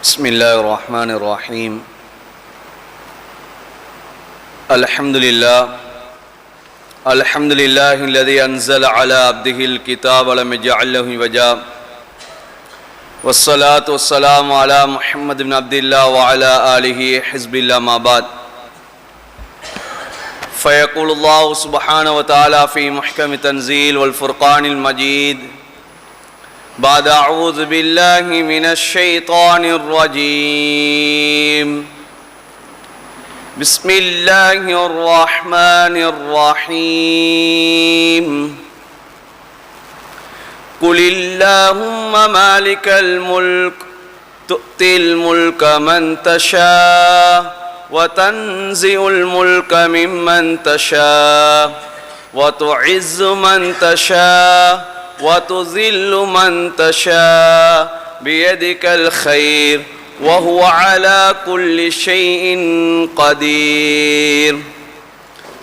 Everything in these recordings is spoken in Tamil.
بسم الله الرحمن الرحيم الحمد لله الذي أنزل على عبده الكتاب ولم يجعل له عوجا والصلاة والسلام على محمد بن عبد الله وعلى آله حزب الله ما بعد فيقول الله سبحانه وتعالى في محكم تنزيل والفرقان المجيد بعد أعوذ بالله من الشيطان الرجيم بسم الله الرحمن الرحيم قل اللهم مالك الملك تؤتي الملك من تشاء وتنزع الملك ممن تشاء وتعز من تشاء وتذل من تشاء بيدك الخير وهو على كل شيء قدير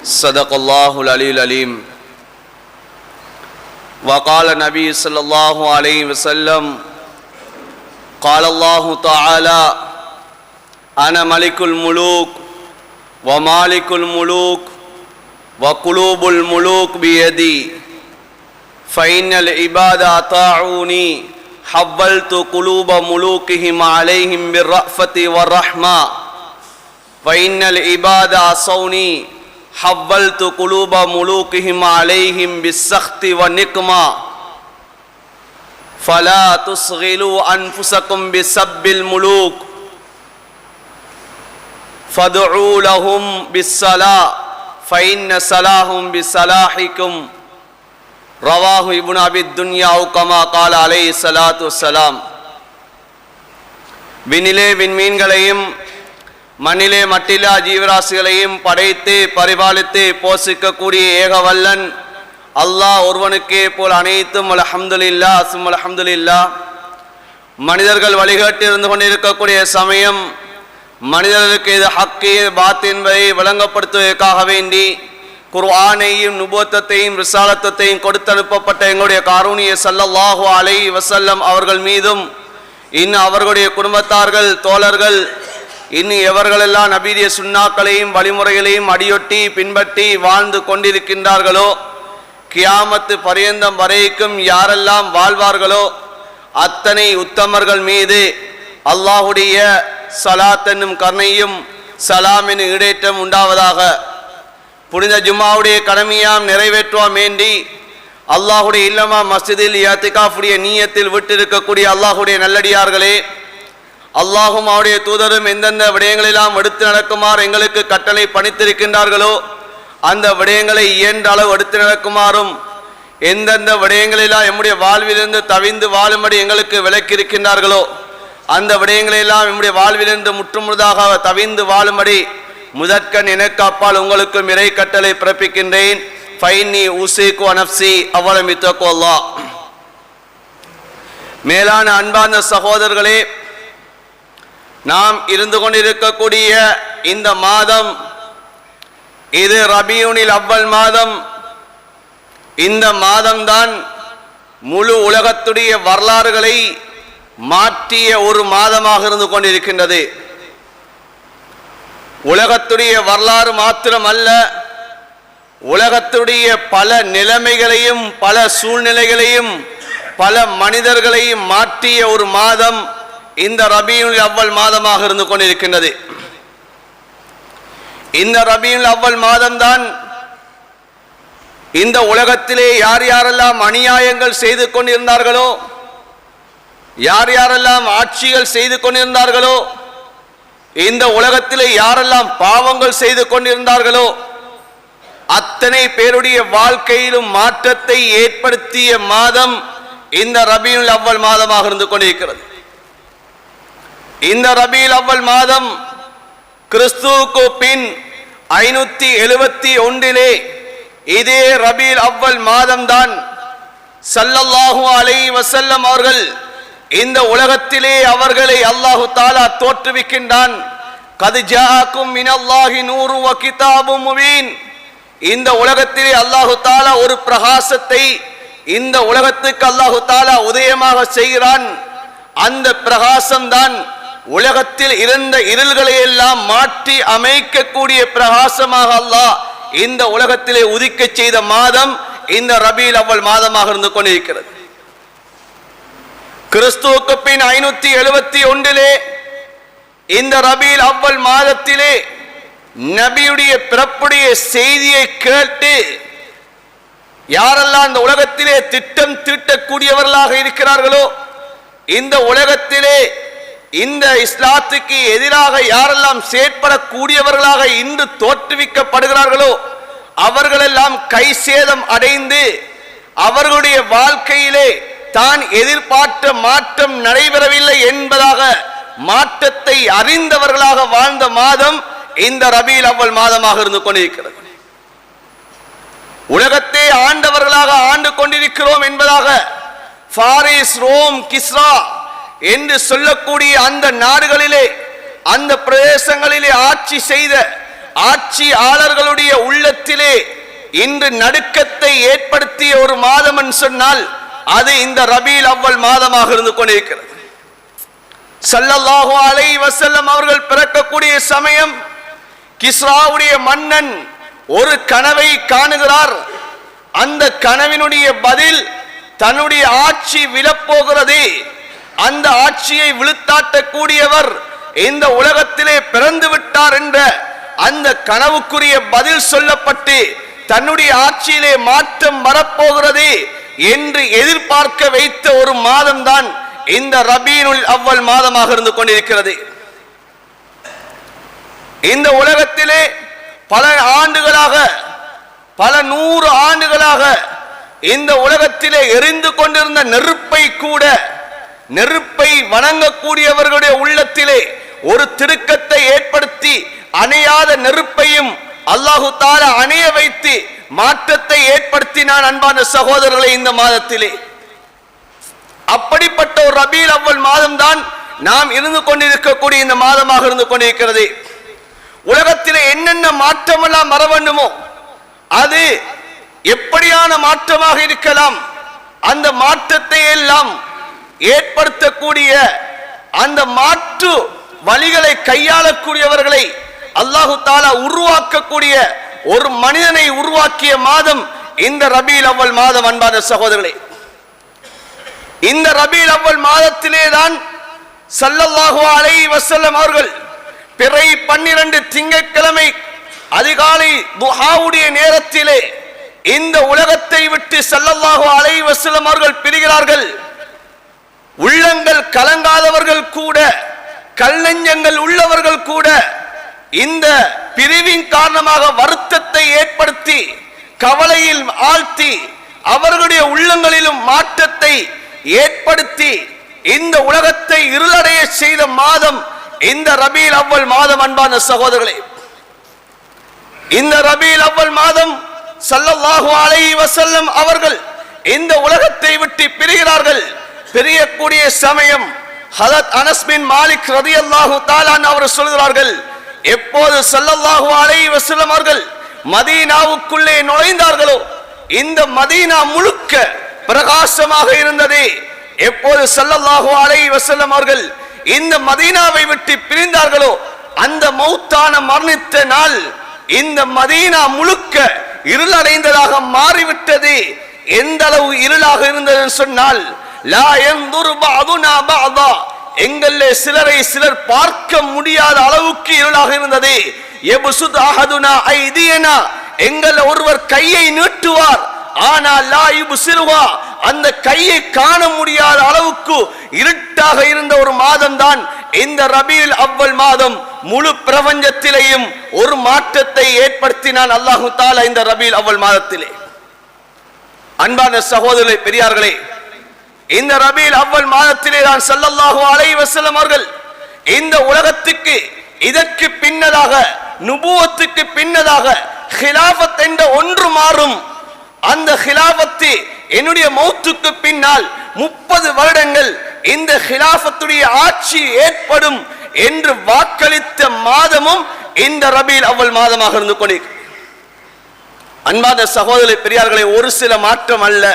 صدق الله العلي العليم وقال النبي صلى الله عليه وسلم قال الله تعالى أنا ملك الملوك ومالك الملوك وقلوب الملوك بيدي فإن العباد أطاعوني حولت قلوب ملوكهم عليهم بالرأفة والرحمة وإن العباد عصوني حولت قلوب ملوكهم عليهم بالسخط والنقمة فلا تصغلوا أنفسكم بسب الملوك فادعوا لهم بالصلاة فإن صلاهم بصلاحكم ரவாஹு இப்னு அபி துன்யா கமா கால அலைஹி ஸலாத்து வஸ்ஸலாம். விண்ணிலே விண்மீன்களையும் மண்ணிலே மட்டில்லா ஜீவராசிகளையும் படைத்து பரிபாலித்து போஷிக்கக்கூடிய ஏகவல்லன் அல்லாஹ் ஒருவனுக்கே போல் அனைத்தும் அல்ஹம்துலில்லாஹ் சும்ம அல்ஹம்துலில்லாஹ். மனிதர்கள் வழிகாட்டி இருந்து கொண்டிருக்கக்கூடிய சமயம் மனிதர்களுக்கு இது ஹக்கு பாத் என்பதை விளங்கப்படுத்துவதற்காக வேண்டி குர்ஆனையும் நுபுவத்தையும் ரிசாலத்தையும் கொடுத்து அனுப்பப்பட்ட எங்களுடைய காரூணிய ஸல்லல்லாஹு அலைஹி வஸல்லம் அவர்கள் மீதும் இன்னும் அவர்களுடைய குடும்பத்தார்கள் தோழர்கள் இன்னும் எவர்களெல்லாம் நபீரிய சுன்னாக்களையும் வழிமுறைகளையும் அடியொட்டி பின்பற்றி வாழ்ந்து கொண்டிருக்கின்றார்களோ கியாமத்து பரியந்தம் வரைக்கும் யாரெல்லாம் வாழ்வார்களோ அத்தனை உத்தமர்கள் மீது அல்லாஹுடைய ஸலாத் என்னும் கருணையும் சலாம் என்னும் ஈடேற்றம் உண்டாவதாக. புனித ஜும்மாவுடைய கடமையாம் நிறைவேற்றுவோம் வேண்டி அல்லாஹுடைய இல்லமா மஸ்ஜிதில் இஅ்திகாஃபுடைய நீயத்தில் விட்டிருக்கக்கூடிய அல்லாஹுடைய நல்லடியார்களே, அல்லாஹும் அவருடைய தூதரும் எந்தெந்த விடயங்களெல்லாம் எடுத்து நடக்குமாறு எங்களுக்கு கட்டளை பணித்திருக்கின்றார்களோ அந்த விடயங்களை இயன்ற அளவு எடுத்து நடக்குமாறும் எந்தெந்த விடயங்களெல்லாம் நம்முடைய வாழ்விலிருந்து தவிந்து வாழும்படி எங்களுக்கு விலக்கியிருக்கின்றார்களோ அந்த விடயங்களெல்லாம் நம்முடைய வாழ்விலிருந்து முற்றுமுழுதாக தவிந்து வாழும்படி முதற்கண் எனக்கு அப்பால் உங்களுக்கும் இறை கட்டளை பிறப்பிக்கின்றேன். ஃபைன்னி உஸீகு நஃப்ஸி அவ்வலம் இத்தகுல்லாஹ். மேலான அன்பார்ந்த சகோதரர்களே, நாம் இருந்து கொண்டிருக்கக்கூடிய இந்த மாதம் இது ரபியுனில் அவ்வல் மாதம். இந்த மாதம்தான் முழு உலகத்துடைய வரலாறுகளை மாற்றிய ஒரு மாதமாக இருந்து கொண்டிருக்கின்றது. உலகத்துடைய வரலாறு மாத்திரமல்ல, உலகத்துடைய பல நிலைமைகளையும் பல சூழ்நிலைகளையும் பல மனிதர்களையும் மாற்றிய ஒரு மாதம் இந்த ரபியுல் அவ்வல் மாதமாக இருந்து கொண்டிருக்கின்றது. இந்த ரபியுல் அவ்வல் மாதம்தான் இந்த உலகத்திலே யார் யாரெல்லாம் அநியாயங்கள் செய்து கொண்டிருந்தார்களோ, யார் யாரெல்லாம் ஆட்சிகள் செய்து கொண்டிருந்தார்களோ, இந்த உலகத்திலே யாரெல்லாம் பாவங்கள் செய்து கொண்டிருந்தார்களோ அத்தனை பேருடைய வாழ்க்கையிலும் மாற்றத்தை ஏற்படுத்திய மாதம் இந்த ரபியுல் அவ்வல் மாதமாக இருந்து கொண்டிருக்கிறது. இந்த ரபியுல் அவ்வல் மாதம் கிறிஸ்துவுக்கு பின் 571 இதே ரபியுல் அவ்வல் மாதம்தான் ஸல்லல்லாஹு அலைஹி வஸல்லம் அவர்கள் இந்த உலகத்திலே அவர்களை அல்லாஹு தஆலா தோற்றுவிக்கின்றான். கத் ஜாஅக்கும் மினல்லாஹி நூரு வ கிதாபும் முபீன். இந்த உலகத்திலே அல்லாஹு தஆலா ஒரு பிரகாசத்தை இந்த உலகத்துக்கு அல்லாஹு தாலா உதயமாக செய்கிறான். அந்த பிரகாசம்தான் உலகத்தில் இருந்த இருள்களை எல்லாம் மாற்றி அமைக்கக்கூடிய பிரகாசமாக அல்லாஹ் இந்த உலகத்திலே உதிக்க செய்த மாதம் இந்த ரபீல் அவ்வல் மாதமாக இருந்து கொண்டிருக்கிறது. கிறிஸ்துவுக்கு பின் 571 இந்த ரபீல் அவ்வல் மாதத்திலே நபியுடைய பிறப்புடைய செய்தியை கேட்டு யாரெல்லாம் இந்த உலகத்திலே திட்டம் தீட்டக்கூடியவர்களாக இருக்கிறார்களோ, இந்த உலகத்திலே இந்த இஸ்லாத்துக்கு எதிராக யாரெல்லாம் செயற்படக்கூடியவர்களாக இன்று தோற்றுவிக்கப்படுகிறார்களோ அவர்களெல்லாம் கை சேதம் அடைந்து அவர்களுடைய வாழ்க்கையிலே தான் எதிர்பார்த்த மாற்றம் நடைபெறவில்லை என்பதாக மாற்றத்தை அறிந்தவர்களாக வாழ்ந்த மாதம் இந்த ரபீல் அவ்வல் மாதமாக இருந்து கொண்டிருக்கிறது. உலகத்தை ஆண்டவர்களாக ஆண்டு கொண்டிருக்கிறோம் என்பதாக பாரிஸ், ரோம், கிஸ்ரா என்று சொல்லக்கூடிய அந்த நாடுகளிலே அந்த பிரதேசங்களிலே ஆட்சி செய்த ஆட்சியாளர்களுடைய உள்ளத்திலே இன்று நடுக்கத்தை ஏற்படுத்திய ஒரு மாதம் என்று சொன்னால் அது இந்த ரபீல் அவ்வல் மாதமாக இருந்து கொண்டிருக்கிறது. ஸல்லல்லாஹு அலைஹி வஸல்லம் அவர்கள் பிறக்கக்கூடிய சமயம் கிஸ்ராவுடைய மன்னன் ஒரு கனவை காணுகிறார். அந்த கனவினுடைய பதில் தன்னுடைய ஆட்சி விழப்போகிறது, அந்த ஆட்சியை விழுத்தாட்டக்கூடியவர் இந்த உலகத்திலே பிறந்து விட்டார் என்ற அந்த கனவுக்குரிய பதில் சொல்லப்பட்டு தன்னுடைய ஆட்சியிலே மாற்றம் வரப்போகிறது என்று எதிர்பார்க்க வைத்த ஒரு மாதம் தான் இந்த ரபீனுல் அவ்வல் மாதமாக இருந்து கொண்டிருக்கிறது. இந்த உலகத்திலே பல ஆண்டுகளாக, பல 100 ஆண்டுகளாக இந்த உலகத்திலே எரிந்து கொண்டிருந்த நெருப்பை கூட, நெருப்பை வணங்கக்கூடியவர்களுடைய உள்ளத்திலே ஒரு திருக்கத்தை ஏற்படுத்தி அணையாத நெருப்பையும் அல்லாஹு தஆலா அணைய வைத்து மாற்றத்தை ஏற்படுத்தினான். அன்பான சகோதரர்களை, இந்த மாதத்திலே அப்படிப்பட்ட ஒரு ரபீல் அவ்வல் மாதம் தான் நாம் இருந்து கொண்டிருக்கக்கூடிய இந்த மாதமாக இருந்து கொண்டிருக்கிறது. உலகத்திலே என்னென்ன மாற்றமெல்லாம் வர வேண்டுமோ அது எப்படியான மாற்றமாக இருக்கலாம், அந்த மாற்றத்தை எல்லாம் ஏற்படுத்தக்கூடிய அந்த மாற்று வழிகளை கையாளக்கூடியவர்களை அல்லாஹு தஆலா உருவாக்கக்கூடிய ஒரு மனிதனை உருவாக்கிய மாதம் இந்த ரபீல் அவ்வல் மாதம். அன்பான சகோதரர்களே, இந்த ரபீல் அவ்வல் மாதத்திலே தான் ஸல்லல்லாஹு அலைஹி வஸல்லம் அவர்கள் பிறை 12 திங்கட்கிழமை அதிகாலை துஹாவுடைய நேரத்திலே இந்த உலகத்தை விட்டு ஸல்லல்லாஹு அலைஹி வஸல்லம் அவர்கள் பிரிகிறார்கள். உள்ளங்கள் கலங்காதவர்கள் கூட, கல்நெஞ்சங்கள் உள்ளவர்கள் கூட இந்த பிரிவின் காரணமாக வருத்தத்தை ஏற்படுத்தி கவலையில் ஆழ்த்தி அவர்களுடைய உள்ளங்களிலும் மாற்றத்தை ஏற்படுத்தி இந்த உலகத்தை இருளடைய செய்த மாதம் இந்த ரபீல் அவ்வல் மாதம். அன்பான சகோதரர்களே, இந்த ரபீல் அவ்வல் மாதம் ஸல்லல்லாஹு அலைஹி வஸல்லம் அவர்கள் இந்த உலகத்தை விட்டு பிரிகிறார்கள். பிரியக்கூடிய சமயம் ஹதரத் அனஸ் பின் மாலிக் ரலியல்லாஹு தஆலா அவர் சொல்கிறார்கள், எப்போது ஸல்லல்லாஹு அலைஹி வஸல்லம் அவர்கள் மதீனாவுக்குள்ளே நுழைந்தார்களோ இந்த மதீனா முழுக்க பிரகாசமாக இருந்தது. எப்போது ஸல்லல்லாஹு அலைஹி வஸல்லம் அவர்கள் இந்த மதீனாவை விட்டு பிரிந்தார்களோ அந்த மௌத்தான மரணித்த நாள் இந்த மதீனா முழுக்க இருளடைந்ததாக மாறிவிட்டது. எந்த அளவு இருளாக இருந்தது சொன்னால், லா யன்துரு பஅதுனா பஅதா, எங்களே சிலரை சிலர் பார்க்க முடியாத அளவுக்கு இருளாக இருந்தது. யப்சுத் அஹதுனா ஐதியனா, எங்கள் ஒருவர் கையை நீட்டுவார், ஆனால் லா யுப்சிருஹா, அந்த கையை காண முடியாத அளவுக்கு இருட்டாக இருந்த ஒரு மாதம் தான் இந்த ரபீல் அவ்வல் மாதம். முழு பிரபஞ்சத்திலேயும் ஒரு மாற்றத்தை ஏற்படுத்தினான் அல்லாஹு தஆலா இந்த ரபீல் அவ்வல் மாதத்திலே. அன்பான சகோதரர்களே, பெரியார்களே, இந்த ரபீல் அவ்வல் மாதத்திலே தான் ஸல்லல்லாஹு அலைஹி வஸல்லம் அவர்கள் இந்த உலகத்துக்கு இதற்கு பின்னதாக, நுபுவத்துக்கு பின்னதாக ஹிலாஃபத் என்ற ஒன்று மாறும். அந்த ஹிலாஃபத்து என்னுடைய மௌத்துக்கு பின்னால் 30 வருடங்கள் இந்த ஹிலாஃபத்துடைய ஆட்சி ஏற்படும் என்று வாக்களித்த மாதமும் இந்த ரபீல் அவ்வல் மாதமாக இருந்து கொண்டிருக்கிறது. அன்பான சகோதரர்களே, பெரியார்களே, ஒரு சில மாற்றம் அல்ல,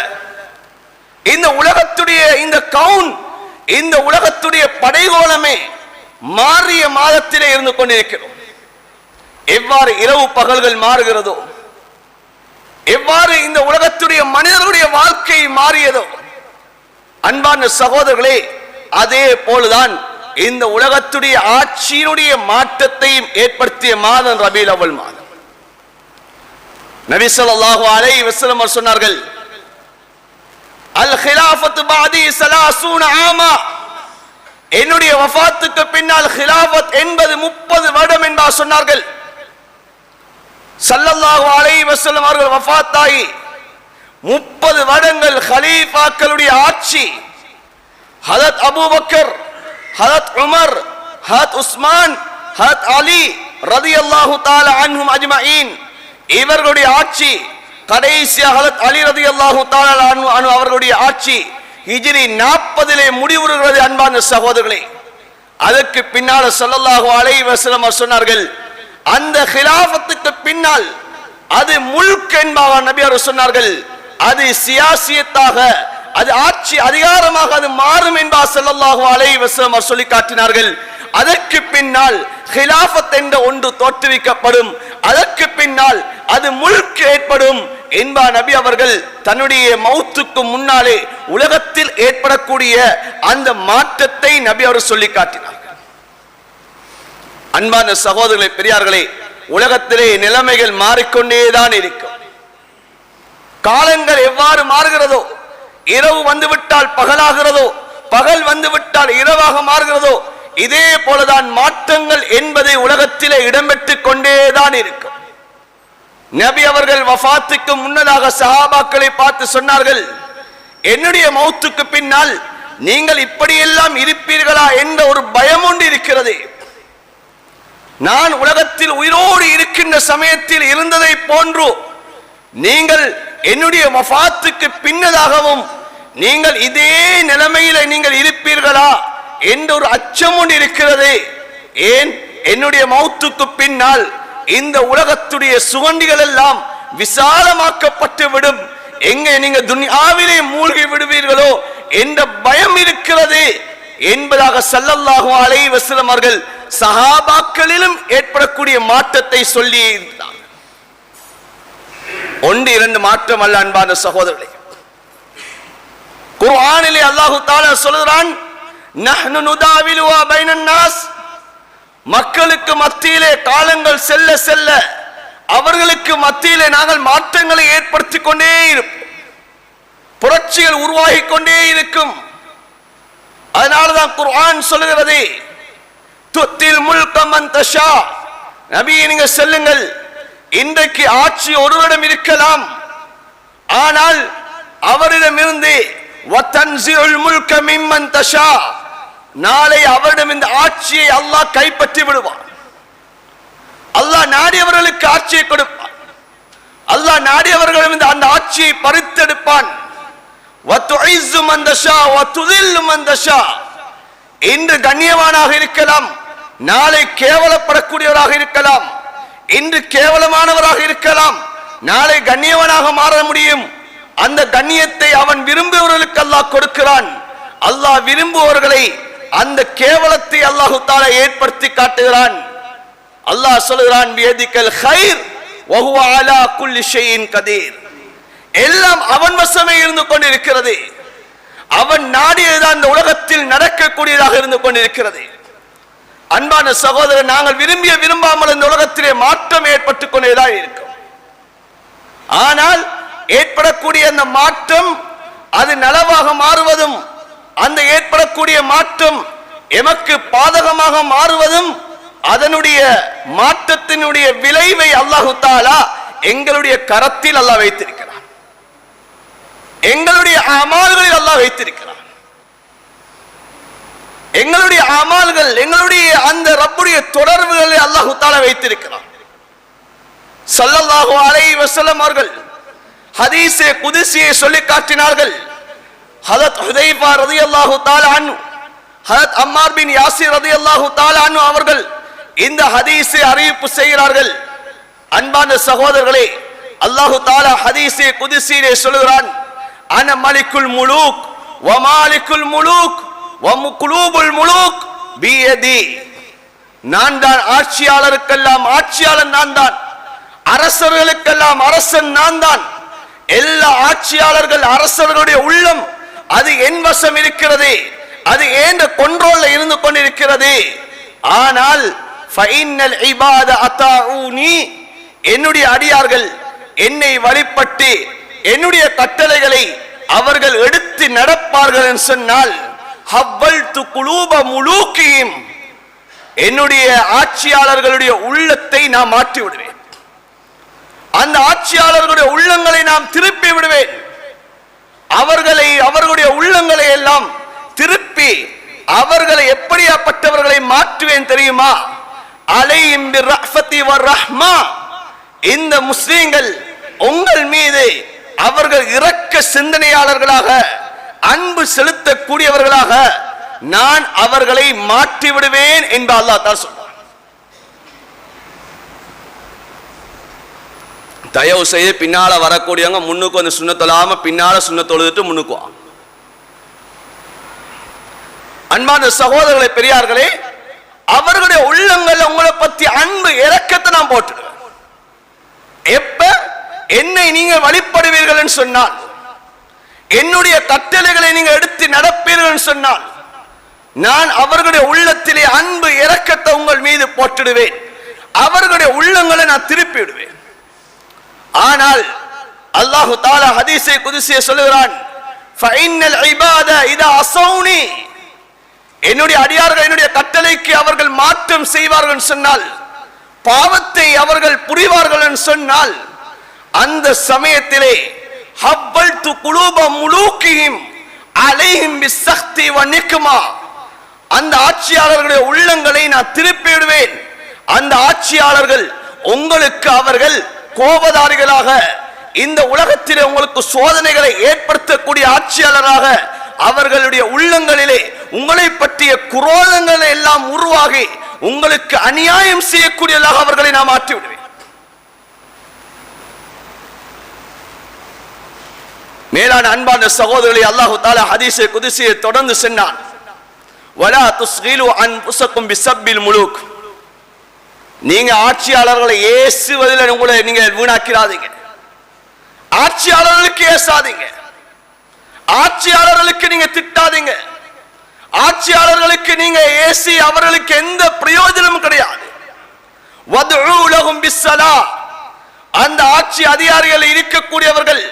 இந்த உலகத்துடைய இந்த கவுன், இந்த உலகத்துடைய படைகோலமே மாறிய மாதத்திலே இருந்து கொண்டிருக்கிறோம். எவ்வாறு இரவு பகல்கள் மாறுகிறதோ, எவ்வாறு இந்த உலகத்துடைய மனிதர்களுடைய வாழ்க்கை மாறியதோ, அன்பான சகோதரர்களே, அதே போலதான் இந்த உலகத்துடைய ஆட்சியினுடைய மாற்றத்தையும் ஏற்படுத்திய மாதம் ரபீல் அவ்வல் மாதம். நபி ஸல்லல்லாஹு அலைஹி வஸல்லம் சொன்னார்கள், அல் ஹிலாஃபத்து பாதி 30 ஆமா, என்னுடைய வஃபாத்துக்கு பின்னால் ஹிலாஃபத் என்பது 30 வருடம் என்பதாக சொன்னார்கள். ஸல்லல்லாஹு அலைஹி வஸல்லம் அவர்கள் வஃபாத்தாகி 30 வருடங்கள் ஹலீஃபாக்களுடைய ஆட்சி. ஹதரத் அபூபக்கர், ஹதரத் உமர், ஹதரத் உஸ்மான், ஹதரத் அலி ரலியல்லாஹு தஆலா அன்ஹும் அஜ்மஈன், இவர்களுடைய ஆட்சி. கடைசியாக ஹதரத் அலி ரலியல்லாஹு தஆலா அன்ஹு அவர்களுடைய ஆட்சி ஹிஜ்ரி 40 முடிவுறுகிறது. அன்பான சகோதரர்களே, அதற்கு பின்னால் ஸல்லல்லாஹு அலைஹி வஸல்லம் சொன்னார்கள், அந்த ஹிலாஃபத்துக்கு பின்னால் அது முல்க் என்பதாக நபி அவர்கள் சொன்னார்கள், அது சியாசியத்தாக, அது ஆட்சி அதிகாரமாக அது மாறும் என்பதாக ஸல்லல்லாஹு அலைஹி வஸல்லம் சொல்லி காட்டினார்கள். அதற்கு பின்னால் ஹிலாஃபத் என்ற ஒன்று தோற்றுவிக்கப்படும், அதற்கு பின்னால் அது முல்க் ஏற்படும் என்பா நபி அவர்கள் தன்னுடைய மௌத்துக்கு முன்னாலே உலகத்தில் ஏற்படக்கூடிய அந்த மாற்றத்தை நபி அவர் சொல்லி காட்டினார்கள். அன்பான சகோதரர்களே, பெரியார்களே, உலகத்திலே நிலைமைகள் மாறிக்கொண்டேதான் இருக்கும். காலங்கள் எவ்வாறு மாறுகிறதோ, இரவு வந்துவிட்டால் பகலாகிறதோ, பகல் வந்துவிட்டால் இரவாக மாறுகிறதோ, இதே போலதான் மாற்றங்கள் என்பதை உலகத்திலே இடம்பெற்றுக் கொண்டேதான் இருக்கும். நபி அவர்கள் வஃபாத்துக்கு முன்னதாக சஹாபாக்களை பார்த்து சொன்னார்கள், என்னுடைய மௌத்துக்கு பின்னால் நீங்கள் இப்படியெல்லாம் இருப்பீர்களா என்ற ஒரு பயம் ஒன்று இருக்கிறது. நான் உலகத்தில் உயிரோடு இருக்கின்ற சமயத்தில் இருந்ததை போன்று நீங்கள் என்னுடைய வஃபாத்துக்கு பின்னதாகவும் நீங்கள் இதே நிலைமையில நீங்கள் இருப்பீர்களா என்ற ஒரு அச்சம் ஒன்று இருக்கிறது. ஏன், என்னுடைய மௌத்துக்கு பின்னால் இந்த உலகத்துடைய சுகண்டிகள் எல்லாம் விசாலமாக்கப்பட்டு விடும், எங்கே நீங்க துன்யாவிலே மூழ்கி விடுவீர்களோ என்ற பயம் இருக்கிறது என்பதாக ஸல்லல்லாஹு அலைஹி வஸல்லம் அவர்கள் சஹாபாக்களிலும் ஏற்படக்கூடிய மாற்றத்தை சொல்லி இருந்தார். ஒன்று இரண்டு மாற்றம் அல்ல அன்பான சகோதரர்களே. குர்ஆனிலே அல்லாஹ் தஆலா சொல்கிறான், நஹ்னு நுதாவிலுவா பைனன் நாஸ், மக்களுக்கு மத்தியிலே காலங்கள் செல்ல செல்ல அவர்களுக்கு மத்தியிலே நாங்கள் மாற்றங்களை ஏற்படுத்திக் கொண்டே இருப்போம், புரட்சிகள் உருவாகிக் கொண்டே இருக்கும். அதனால்தான் குர்ஆன் சொல்லுகிறது, துத்தில் முல்க மன் தஷா, நபியே நீங்க செல்லுங்கள், இன்றைக்கு ஆட்சி ஒருவரிடம் இருக்கலாம், ஆனால் அவரிடமிருந்து வதன்சிஉல் முல்க மிம்மன் தஷா, நாளை அவரிடம் இந்த ஆட்சியை அல்லாஹ் கைப்பற்றி விடுவான். அல்லாஹ் நாடியவர்களுக்கு ஆட்சியை கொடுப்பான், அல்லாஹ் நாடியவர்களிடம் அந்த ஆட்சியை பறித்தெடுப்பான். வதுஇஸ்ஸு மன் தஷா வதுதில்லு மன் தஷா, இன்று கண்ணியவானாக இருக்கலாம், நாளை கேவலப்படக்கூடியவராக இருக்கலாம், இன்று கேவலமானவராக இருக்கலாம், நாளை கண்ணியவனாக மாற முடியும். அந்த கண்ணியத்தை அவன் விரும்புபவர்களுக்கு அல்லாஹ் கொடுக்கிறான். அல்லாஹ் விரும்புபவர்களை அந்த கேவலத்தை அல்லாஹ் தஆலா ஏற்படுத்தி காட்டுகிறான். அல்லாஹ் சொல்கிறான், பியதிகல் கைர் வஹுவ அலா குல்லி ஷைஇன் கதீர், எல்லாம் அவன் வசமே இருந்து கொண்டிருக்கிறது, அவன் நாடியதுதான் இந்த உலகத்தில் நடக்கக்கூடியதாக இருந்து கொண்டிருக்கிறது. அன்பான சகோதரர், நாங்கள் விரும்பிய விரும்பாமல் இந்த உலகத்திலே மாற்றம் ஏற்பட்டுக் கொண்டேதான் இருக்கும். ஆனால் ஏற்படக்கூடிய அந்த மாற்றம் அது நலவாக மாறுவதும், அந்த ஏற்படக்கூடிய மாற்றம் எமக்கு பாதகமாக மாறுவதும், அதனுடைய மாற்றத்தினுடைய விளைவை அல்லாஹ் தஆலா எங்களுடைய கரத்தில் அல்லாஹ் வைத்திருக்கிறார், எங்களுடைய அமால்களில் அல்லாஹ் வைத்திருக்கிறார். எங்களுடைய அமால்கள், எங்களுடைய அந்த ரப்புடைய தொடர்புகளை அல்லாஹ் தஆலா வைத்திருக்கிறார். ஸல்லல்லாஹு அலைஹி வஸல்லம் அவர்கள் ஹதீஸே குதுஸியை சொல்லி காட்டினார்கள். ஹதரத் ஹுதைஃபா ரலியல்லாஹு தஆலா அன்ஹு, ஹதரத் அம்மார் பின் யாசிர் ரலியல்லாஹு தஆலா அன்ஹு அவர்கள் இந்த ஹதீஸை அறிவிப்பு செய்கிறார்கள். அன்பான சகோதரர்களே, அல்லாஹ் தஆலா ஹதீஸே குதுஸியிலே சொல்கிறான், அன மலிக்குல் முலூக் வ மாலிக்குல் முலூக் வ குலூபுல் முலூக் பியதி. நான் தான் ஆட்சியாளருக்கெல்லாம் ஆட்சியாளன் நான் தான், அரசர்களுக்கெல்லாம் அரசன் நான் தான். எல்லா ஆட்சியாளர்கள் அரசர்களுடைய உள்ளம் அது என் வசம் இருக்கிறது, அது ஏண்ட கொண்ட்ரோல்ல இருந்து கொண்டிருக்கிறது. ஆனால் ஃபைனல் இபாத அதாஊனி, என்னுடைய அடியார்கள் என்னை வழிபட்டு என்னுடைய கட்டளைகளை அவர்கள் எடுத்து நடப்பார்கள் என்று சொன்னால் ஹவ்வல்து குலூப முலூகிஹிம், என்னுடைய ஆட்சியாளர்களுடைய உள்ளத்தை நான் மாற்றி விடுவேன். அந்த ஆட்சியாளர்களுடைய உள்ளங்களை நாம் திருப்பி விடுவேன். அவர்களுடைய உள்ளங்களை எல்லாம் திருப்பி அவர்களை எப்படியாப்பட்டவர்களை மாற்றுவேன் தெரியுமா? அலைஹிம் பிர்ரஹ்மதி வர்ரஹ்மா, இந்த முஸ்லிம்கள் உங்கள் மீது அவர்கள் இரக்க சிந்தனையாளர்களாக அன்பு செலுத்தக்கூடியவர்களாக நான் அவர்களை மாற்றி விடுவேன் என்று அல்லாஹ் தான் சொல்றான். தயவு செய்து பின்னால வரக்கூடியவங்க முன்னுக்கு வந்து சுண்ணத்தொழாம பின்னால சுண்ணத்தொழுதுட்டு முன்னுக்கு வா. அன்பான சகோதரர்களே, பெரியார்களே, அவர்களுடைய உள்ளங்கள் உங்களை பத்தி அன்பு இரக்கத்தை நான் போட்டுடுவேன். எப்ப என்னை நீங்கள் வழிபடுவீர்கள் என்று சொன்னால், என்னுடைய கட்டளைகளை நீங்கள் எடுத்து நடப்பீர்கள் சொன்னால், நான் அவர்களுடைய உள்ளத்திலே அன்பு இரக்கத்தை உங்கள் மீது போட்டுடுவேன். அவர்களுடைய உள்ளங்களை நான் திருப்பி விடுவேன். ஆனால் அல்லாஹு தஆலா ஹதீஸை குதுஸியை சொல்லுகிறான், ஃபைனல் இபாத இதா அஸௌனி, என்னுடைய அடியார்கள் என்னுடைய கட்டளைக்கு அவர்கள் மாற்றம் செய்வார்கள் என்று சொன்னால், பாவத்தை அவர்கள் புரிவார்கள் என்று சொன்னால், அந்த சமயத்திலே ஹவ்வல்து குலூப முலூகிஹிம் அலைஹிம் பிஸ்ஸக்தி வ நிக்மா, அந்த ஆட்சியாளர்களுடைய உள்ளங்களை நான் திருப்பி விடுவேன். அந்த ஆட்சியாளர்கள் உங்களுக்கு அவர்கள் கோபதாரிகளாக, இந்த உலகத்திலே உங்களுக்கு சோதனைகளை ஏற்படுத்தக்கூடிய ஆட்சியாளராக அவர்களுடைய உள்ளங்களிலே உங்களை பற்றிய குரோதங்களை எல்லாம் உருவாகி உங்களுக்கு அநியாயம் செய்யக்கூடியதாக அவர்களை நான் மாற்றி விடுவேன். மேலான அன்பான சகோதரர்களே, அல்லாஹு தஆலா ஹதீஸை குதுஸியை தொடர்ந்து சொன்னான், வலா துஸ்கிலு அன்ஃபுஸக்கும் பிஸப்பில் முலூக், நீங்க ஆட்சியாளர்களை ஏசுவதில் உங்களை நீங்க வீணாக்கிறாதீங்க. ஆட்சியாளர்களுக்கு ஏசாதீங்க, ஆட்சியாளர்களுக்கு நீங்க திட்டாதீங்க, ஆட்சியாளர்களுக்கு நீங்க ஏசி அவர்களுக்கு எந்த பிரயோஜனமும் கிடையாது. வதுஉ லஹும் பிஸ்ஸலா, அந்த ஆட்சி அதிகாரிகள் இருக்கக்கூடியவர்கள்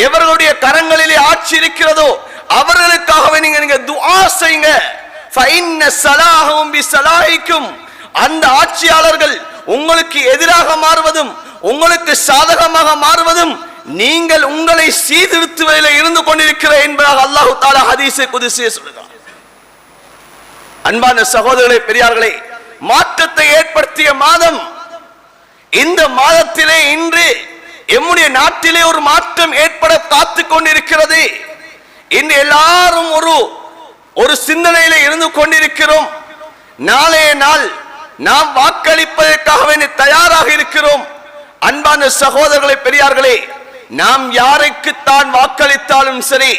எவர்களுடைய கரங்களிலே ஆட்சி இருக்கிறதோ அவர்களுக்காகவே நீங்க துஆ செய்யுங்க. ஃபஇன்ன ஸலாஹும் பிஸலாஹிக்கும், அந்த ஆட்சியாளர்கள் உங்களுக்கு எதிராக மாறுவதும் உங்களுக்கு சாதகமாக மாறுவதும் நீங்கள் உங்களை சீர்திருத்துவதில் இருந்து கொண்டிருக்கிற என்பதாக அல்லாஹு தஆலா ஹதீஸை குதுஸியை சொல்கிறார். அன்பான சகோதரர்களே, பெரியார்களே, மாற்றத்தை ஏற்படுத்திய மாதம் இந்த மாதத்திலே இன்று எம்முடைய நாட்டிலே ஒரு மாற்றம் ஏற்பட காத்துக் கொண்டிருக்கிறது. இன்று எல்லாரும் ஒரு சிந்தனையில இருந்து கொண்டிருக்கிறோம். நாளைய நாள் நாம் வாக்களிப்பதற்காக தயாராக இருக்கிறோம். அன்பான சகோதரர்களே, பெரியார்களே, நாம் யாருக்குத்தான் வாக்களித்தாலும் சரி,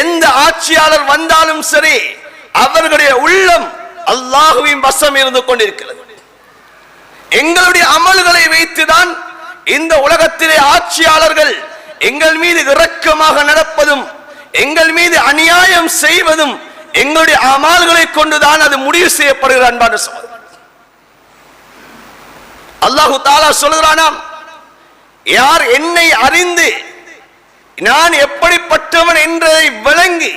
எந்த ஆட்சியாளர் வந்தாலும் சரி, அவர்களுடைய உள்ளம் அல்லாஹ்வின் வசம் இருந்து கொண்டிருக்கிறது. எங்களுடைய அமல்களை வைத்துதான் இந்த உலகத்திலே ஆட்சியாளர்கள் எங்கள் மீது இரக்கமாக நடப்பதும் எங்கள் மீது அநியாயம் செய்வதும் எங்களுடைய அமல்களை கொண்டுதான் அது முடிவு செய்யப்படுகிறது. அன்பான சகோதரர்களே, அல்லாஹு தஆலா சொல்கிறானாம், யார் என்னை அறிந்து நான் எப்படிப்பட்டவன் என்பதை விளங்கி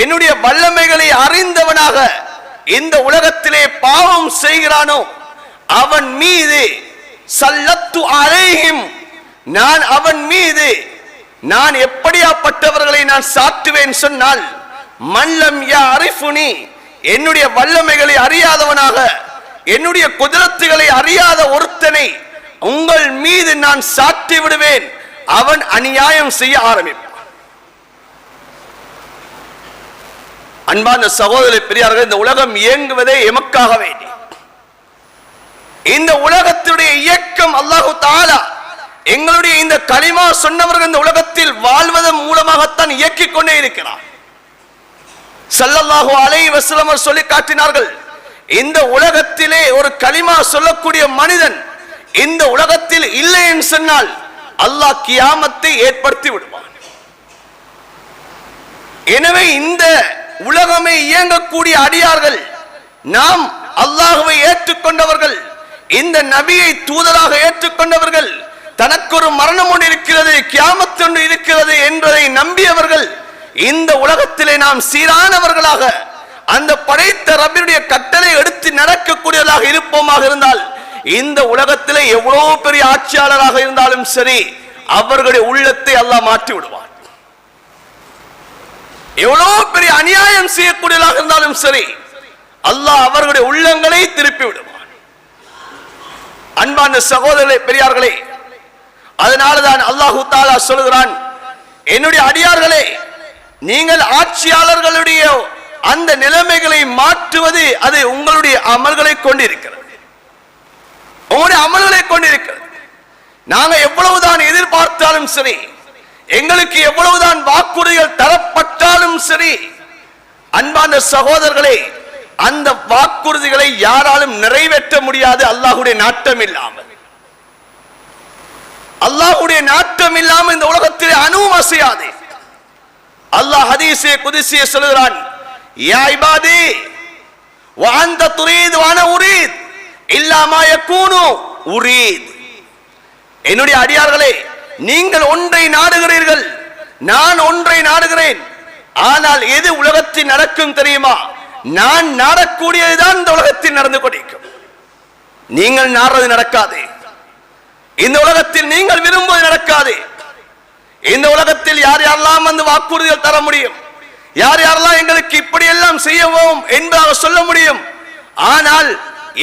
என்னுடைய வல்லமைகளை அறிந்தவனாக இந்த உலகத்திலே பாவம் செய்கிறானோ அவன் மீது சல்லத்து அலைஹிம், நான் அவன் மீது நான் எப்படியாப்பட்டவர்களை நான் சாட்டுவேன் சொன்னால், மல்லம் யஅரிஃபுனி, என்னுடைய வல்லமைகளை அறியாதவனாக என்னுடைய குதிரத்துகளை அறியாத ஒருத்தனை உங்கள் மீது நான் சாட்டி விடுவேன். அவன் அநியாயம் செய்ய ஆரம்பிப்பான். அன்பான சகோதர பெரியார்கள், இந்த உலகம் இயங்குவதே எமக்காக வேண்டி. இந்த உலகத்துடைய இயக்கம் அல்லாஹு தஆலா எங்களுடைய இந்த கலிமா சொன்னவர்கள் இந்த உலகத்தில் வாழ்வதன் மூலமாகத்தான் இயக்கிக் கொண்டே இருக்கிறார். ஸல்லல்லாஹு அலைஹி வஸல்லம் சொல்லி காட்டினார்கள், இந்த உலகத்திலே ஒரு கலிமா சொல்லக்கூடிய மனிதன் இந்த உலகத்தில் இல்லை என்று சொன்னால் அல்லாஹ் கியாமத்தை ஏற்படுத்தி விடுவான். எனவே இந்த உலகமே இயங்கக்கூடிய அடியார்கள், நாம் அல்லாஹ்வை ஏற்றுக்கொண்டவர்கள், இந்த நபியை தூதராக ஏற்றுக்கொண்டவர்கள், தனக்கு ஒரு மரணம் ஒன்று இருக்கிறது, கியாமத் ஒன்று இருக்கிறது என்பதை நம்பியவர்கள், இந்த உலகத்திலே நாம் சீரானவர்களாக அந்த படைத்த ரப்பினுடைய கட்டளை எடுத்து நடக்கக்கூடியவர்களாக இருப்போமாக இருந்தால் இந்த உலகத்திலே எவ்வளவு பெரிய ஆட்சியாளராக இருந்தாலும் சரி அவர்களுடைய உள்ளத்தை அல்லாஹ் மாற்றி விடுவார். எவ்வளவு பெரிய அநியாயம் செய்யக்கூடியவர்களாக இருந்தாலும் சரி அல்லாஹ் அவர்களுடைய உள்ளங்களை திருப்பி விடுவார். அன்பான சகோதரர்களே, பெரியார்களே, அதனால்தான் அல்லாஹு தஆலா சொல்கிறான், என்னுடைய அடியார்களே, நீங்கள் ஆட்சியாளர்களுடைய அந்த நிலைமைகளை மாற்றுவது அது உங்களுடைய அமல்களை கொண்டிருக்கிறது. உங்களுடைய அமல்களை கொண்டிருக்கிறது. நாங்க எவ்வளவுதான் எதிர்பார்த்தாலும் சரி, எங்களுக்கு எவ்வளவுதான் வாக்குறுதிகள் தரப்பட்டாலும் சரி, அன்பான சகோதரர்களே, அந்த வாக்குறுதிகளை யாராலும் நிறைவேற்ற முடியாது அல்லாஹ்வுடைய நாட்டம் இல்லாமல். அல்லாஹ்வுடைய நாட்டம் இல்லாமல் இந்த உலகத்திலே அணுவும் அசையாது. அல்லாஹ் ஹதீஸே குத்ஸியே சொல்கிறான், யா இபாதி வ அன்த துரீத் வ அன உரீத் இல்லா மா யகூனு உரீத். என்னுடைய அடியார்களே, நீங்கள் ஒன்றை நாடுகிறீர்கள், நான் ஒன்றை நாடுகிறேன். ஆனால் எது உலகத்தில் நடக்கும் தெரியுமா? நான் நாடக்கூடியதுதான் இந்த உலகத்தில் நடந்து கொண்டிருக்கும். நீங்கள் நாடுறது நடக்காது. இந்த உலகத்தில் நீங்கள் விரும்புவது நடக்காது. இந்த உலகத்தில் யார் யாரெல்லாம் வந்து வாக்குறுதிகள் தர முடியும், யார் யாரெல்லாம் எங்களுக்கு இப்படி எல்லாம் செய்யவும் என்பதாக சொல்ல முடியும். ஆனால்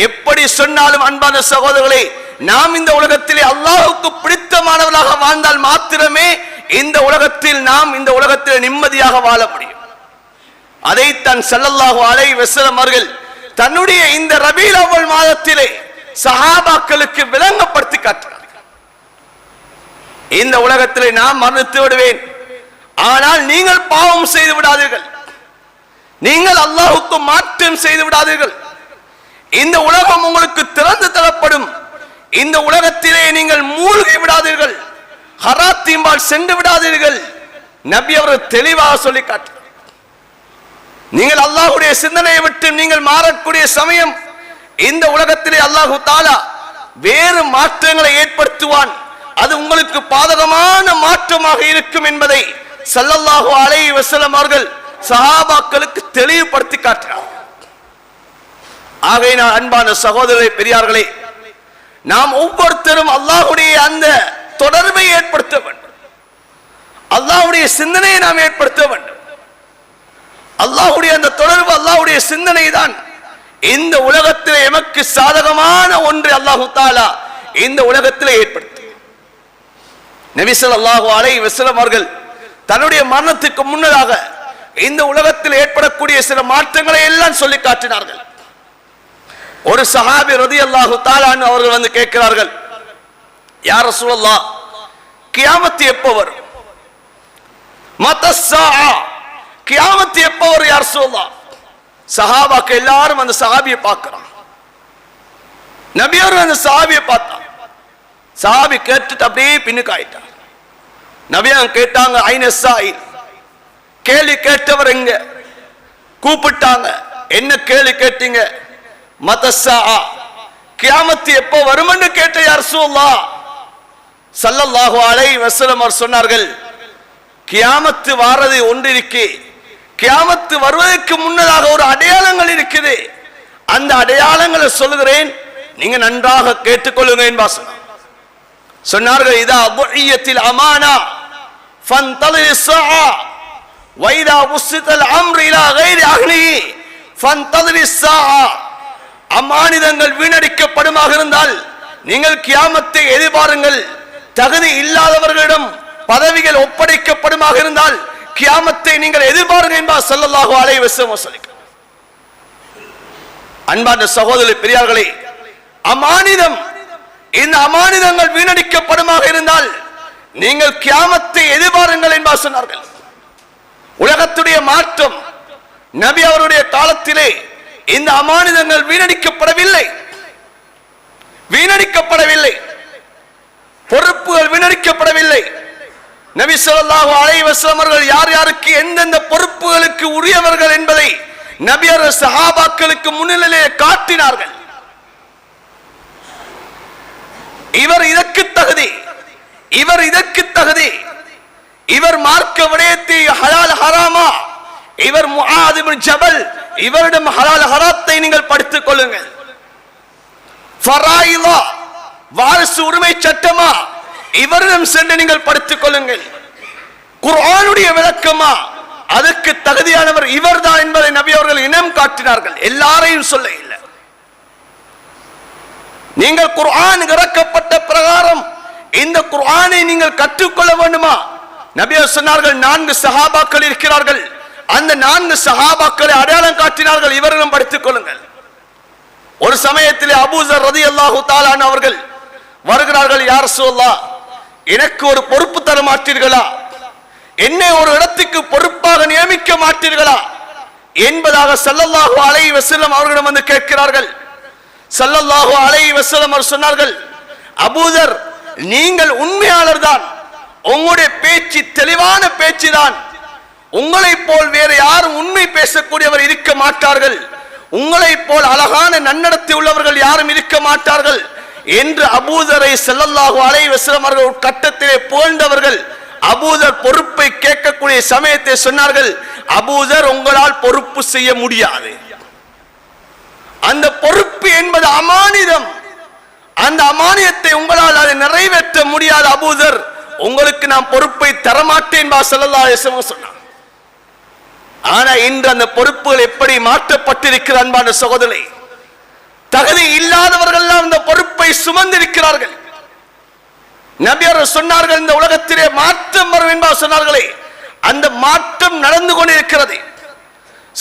எப்படி சொன்னாலும் அன்பான சகோதரர்களே, நாம் இந்த உலகத்திலே அல்லாஹ்வுக்கு பிடித்தமானவர்களாக வாழ்ந்தால் மாத்திரமே இந்த உலகத்தில் நாம் இந்த உலகத்தில் நிம்மதியாக வாழ முடியும். அதைத்தான் ஸல்லல்லாஹு அலைஹி வஸல்லம் அவர்கள் தன்னுடைய இந்த ரபீல் அவ்வல் மாதத்திலே சஹாபாக்களுக்கு விளங்கப்படுத்தி காட்டினார். இந்த உலகத்திலே நான் மரணித்து விடுவேன், ஆனால் நீங்கள் பாவம் செய்து விடாதீர்கள், நீங்கள் அல்லாஹ்வுக்கு மாற்றம் செய்து விடாதீர்கள். இந்த உலகம் உங்களுக்கு திறந்து தரப்படும். இந்த உலகத்திலே நீங்கள் மூழ்கி விடாதீர்கள், ஹராத்தின்பால் சென்று விடாதீர்கள். நபி அவர்கள் தெளிவாக சொல்லி காட்டினார். நீங்கள் அல்லாஹ்வுடைய சிந்தனையை விட்டு நீங்கள் மாறக்கூடிய சமயம் இந்த உலகத்திலே அல்லாஹு தஆலா வேறு மாற்றங்களை ஏற்படுத்துவான். அது உங்களுக்கு பாதகமான மாற்றமாக இருக்கும் என்பதை ஸல்லல்லாஹு அலைஹி வஸல்லம் அவர்கள் சஹாபாக்களுக்கு தெளிவுபடுத்தி காட்டினார். ஆகையினால் அன்பான சகோதரர்களே, பெரியார்களே, நாம் ஒவ்வொருத்தரும் அல்லாஹ்வுடைய அந்த தொடர்பை ஏற்படுத்த வேண்டும். அல்லாஹ்வுடைய சிந்தனையை நாம் ஏற்படுத்த வேண்டும். அல்லாஹ்வுடைய அந்த தொடர்பு, அல்லாஹ்வுடைய சிந்தனை தான் இந்த உலகத்தில் எமக்கு சாதகமான ஒன்று அல்லாஹு தஆலா இந்த உலகத்தில் ஏற்படுத்த. நபி ஸல்லல்லாஹு அலைஹி வஸல்லம் அவர்கள் தன்னுடைய மரணத்துக்கு முன்னதாக இந்த உலகத்தில் ஏற்படக்கூடிய சில மாற்றங்களை எல்லாம் சொல்லி காட்டினார்கள். ஒரு சஹாபி ரலியல்லாஹு தஆலா அன்ஹு அவர்கள் வந்து கேட்கிறார்கள், யா ரசூலல்லாஹ், கியாமத் எப்போ வரும்? மத்தஸ்ஸாஅ, கியாமத் எப்போ வரும் யா ரசூலல்லாஹ்? சஹாபாக்கள் எல்லாரும் அந்த சஹாபியை பார்க்கறாங்க. நபி அவர்கள் அந்த சஹாபியை பார்த்தாங்க. சஹாபி கேட்டுட்டு அப்படியே பின்னுக்கு ஆயிட்டார். நபி அவங்க கேட்டாங்க, ஐன ஸாயில், கேள்வி கேட்டவர் எங்க? கூப்பிட்டாங்க. என்ன கேள்வி கேட்டீங்க? மத்தஸ்ஸாஅ, கியாமத் எப்போ வரும்னு கேட்ட யா ரசூலல்லாஹ். ஸல்லல்லாஹு அலைஹி வஸல்லம் அவர் சொன்னார்கள், கியாமத் வாரது ஒன்று இருக்கு, கியாமத் வருவதற்கு முன்னதாக ஒரு அடையாளங்கள் இருக்குது, அந்த அடையாளங்களை சொல்லுகிறேன், நீங்க நன்றாக கேட்டுக்கொள்ளுங்க என்பார். சொன்னார்கள், இதா புஇயத்தில் அமானா ஃபன்தலிர் ஸஆ வைதா உஸ்ஸிதல் அம்ரு இலா கைரி அஹ்லிஹி ஃபன்தலிர் ஸஆ. அமானிதங்கள் வீணடிக்கப்படுமாக இருந்தால் நீங்கள் கியாமத்தை எதிர்பாருங்கள். தகுதி இல்லாதவர்களிடம் பதவிகள் ஒப்படைக்கப்படுமாக இருந்தால் கியாமத்தை நீங்கள் எதிர்பாருங்கள் என்பார் ஸல்லல்லாஹு அலைஹி வஸல்லம். அன்பான சகோதரர்களே, பெரியார்களே, அமானிதம் இந்த அமானிதங்கள் வீணடிக்கப்படுமாக இருந்தால் நீங்கள் கியாமத்தை எதிர்பாருங்கள் என்பார் சொன்னார்கள். உலகத்துடைய மாற்றம், நபி அவருடைய காலத்திலே இந்த அமானிதங்கள் வீணடிக்கப்படவில்லை, பொறுப்புகள் வீணடிக்கப்படவில்லை. நபி ஸல்லல்லாஹு அலைஹி வஸல்லம் அவர்கள் யார் யாருக்கு எந்தெந்த பொறுப்புகளுக்கு உரியவர்கள் என்பதை நபி அவர்கள் சஹாபாக்களுக்கு முன்னிலையிலே காட்டினார்கள். இவர் இதற்கு தகுதி, இவர் மார்க்க விடயத்தை ஹலால் ஹராமா, இவர் முஆத் இப்னு ஜபல், இவரிடம் ஹலால் ஹராத்தை நீங்கள் படித்துக் கொள்ளுங்கள். ஃபராயிலா, வாரிசு உரிமை சட்டமா, இவரிடம் சென்று நீங்கள் படித்துக் கொள்ளுங்கள். குர்ஆனுடைய விளக்கமா, அதற்கு தகுதியானவர் இவர்தான் என்பதை நபி அவர்கள் இனம் காட்டினார்கள். எல்லாரையும் சொல்ல இல்லை. நீங்கள் குர்ஆன் இறக்கப்பட்ட பிரகாரம் இந்த குர்ஆனை நீங்கள் கற்றுக்கொள்ள வேண்டுமா? நபி அவர்கள் சொன்னார்கள், 4 சஹாபாக்கள் இருக்கிறார்கள். அந்த 4 சஹாபாக்களை அடையாளம் காட்டினார்கள், இவர்களும் படித்துக் கொள்ளுங்கள். ஒரு சமயத்தில் அபூசர் ரலியல்லாஹு தஆலா அன்ஹு அவர்கள் வருகிறார்கள். யா ரசூலல்லாஹ், எனக்கு ஒரு பொறுப்பு தர மாட்டீர்களா? என்னை ஒரு இடத்துக்கு பொறுப்பாக நியமிக்க மாட்டீர்களா என்பதாக ஸல்லல்லாஹு அலைஹி வஸல்லம் அவர்களிடம் வந்து கேட்கிறார்கள். ஸல்லல்லாஹு அலைஹி வஸல்லம் அவர் சொன்னார்கள், அபூதர், நீங்கள் உண்மையாளர் தான், உங்களுடைய பேச்சு தெளிவான பேச்சு தான், உங்களை போல் வேறு யாரும் உண்மை பேசக்கூடியவர் இருக்க மாட்டார்கள், உங்களை போல் அழகான நன்னடத்தை உள்ளவர்கள் யாரும் இருக்க மாட்டார்கள் என்று அபூதரை ஸல்லல்லாஹு அலைஹி வஸல்லம் அவர்கள் கட்டத்திலே புகழ்ந்தவர்கள். அபூதர் பொறுப்பை கேட்கக்கூடிய சமயத்தை சொன்னார்கள், அபூதர், உங்களால் பொறுப்பு செய்ய முடியாது. அந்த பொறுப்பு என்பது அமானிதம், அந்த அமானியத்தை உங்களால் அதை நிறைவேற்ற முடியாது. அபூதர், உங்களுக்கு நான் பொறுப்பை தரமாட்டேன் ஸல்லல்லாஹு அலைஹி வஸல்லம் சொன்னார். ஆனா இன்று அந்த பொறுப்புகள் எப்படி மாற்றப்பட்டிருக்கிறது அன்பான சகோதரர்களே. தகுதி இல்லாதவர்கள் அந்த பொறுப்பை சுமந்திருக்கிறார்கள். நபி அவர்கள் சொன்னார்கள், இந்த உலகத்திலே மாற்றம் வரும் என்பார் சொன்னார்களே, அந்த மாற்றம் நடந்து கொண்டிருக்கிறது.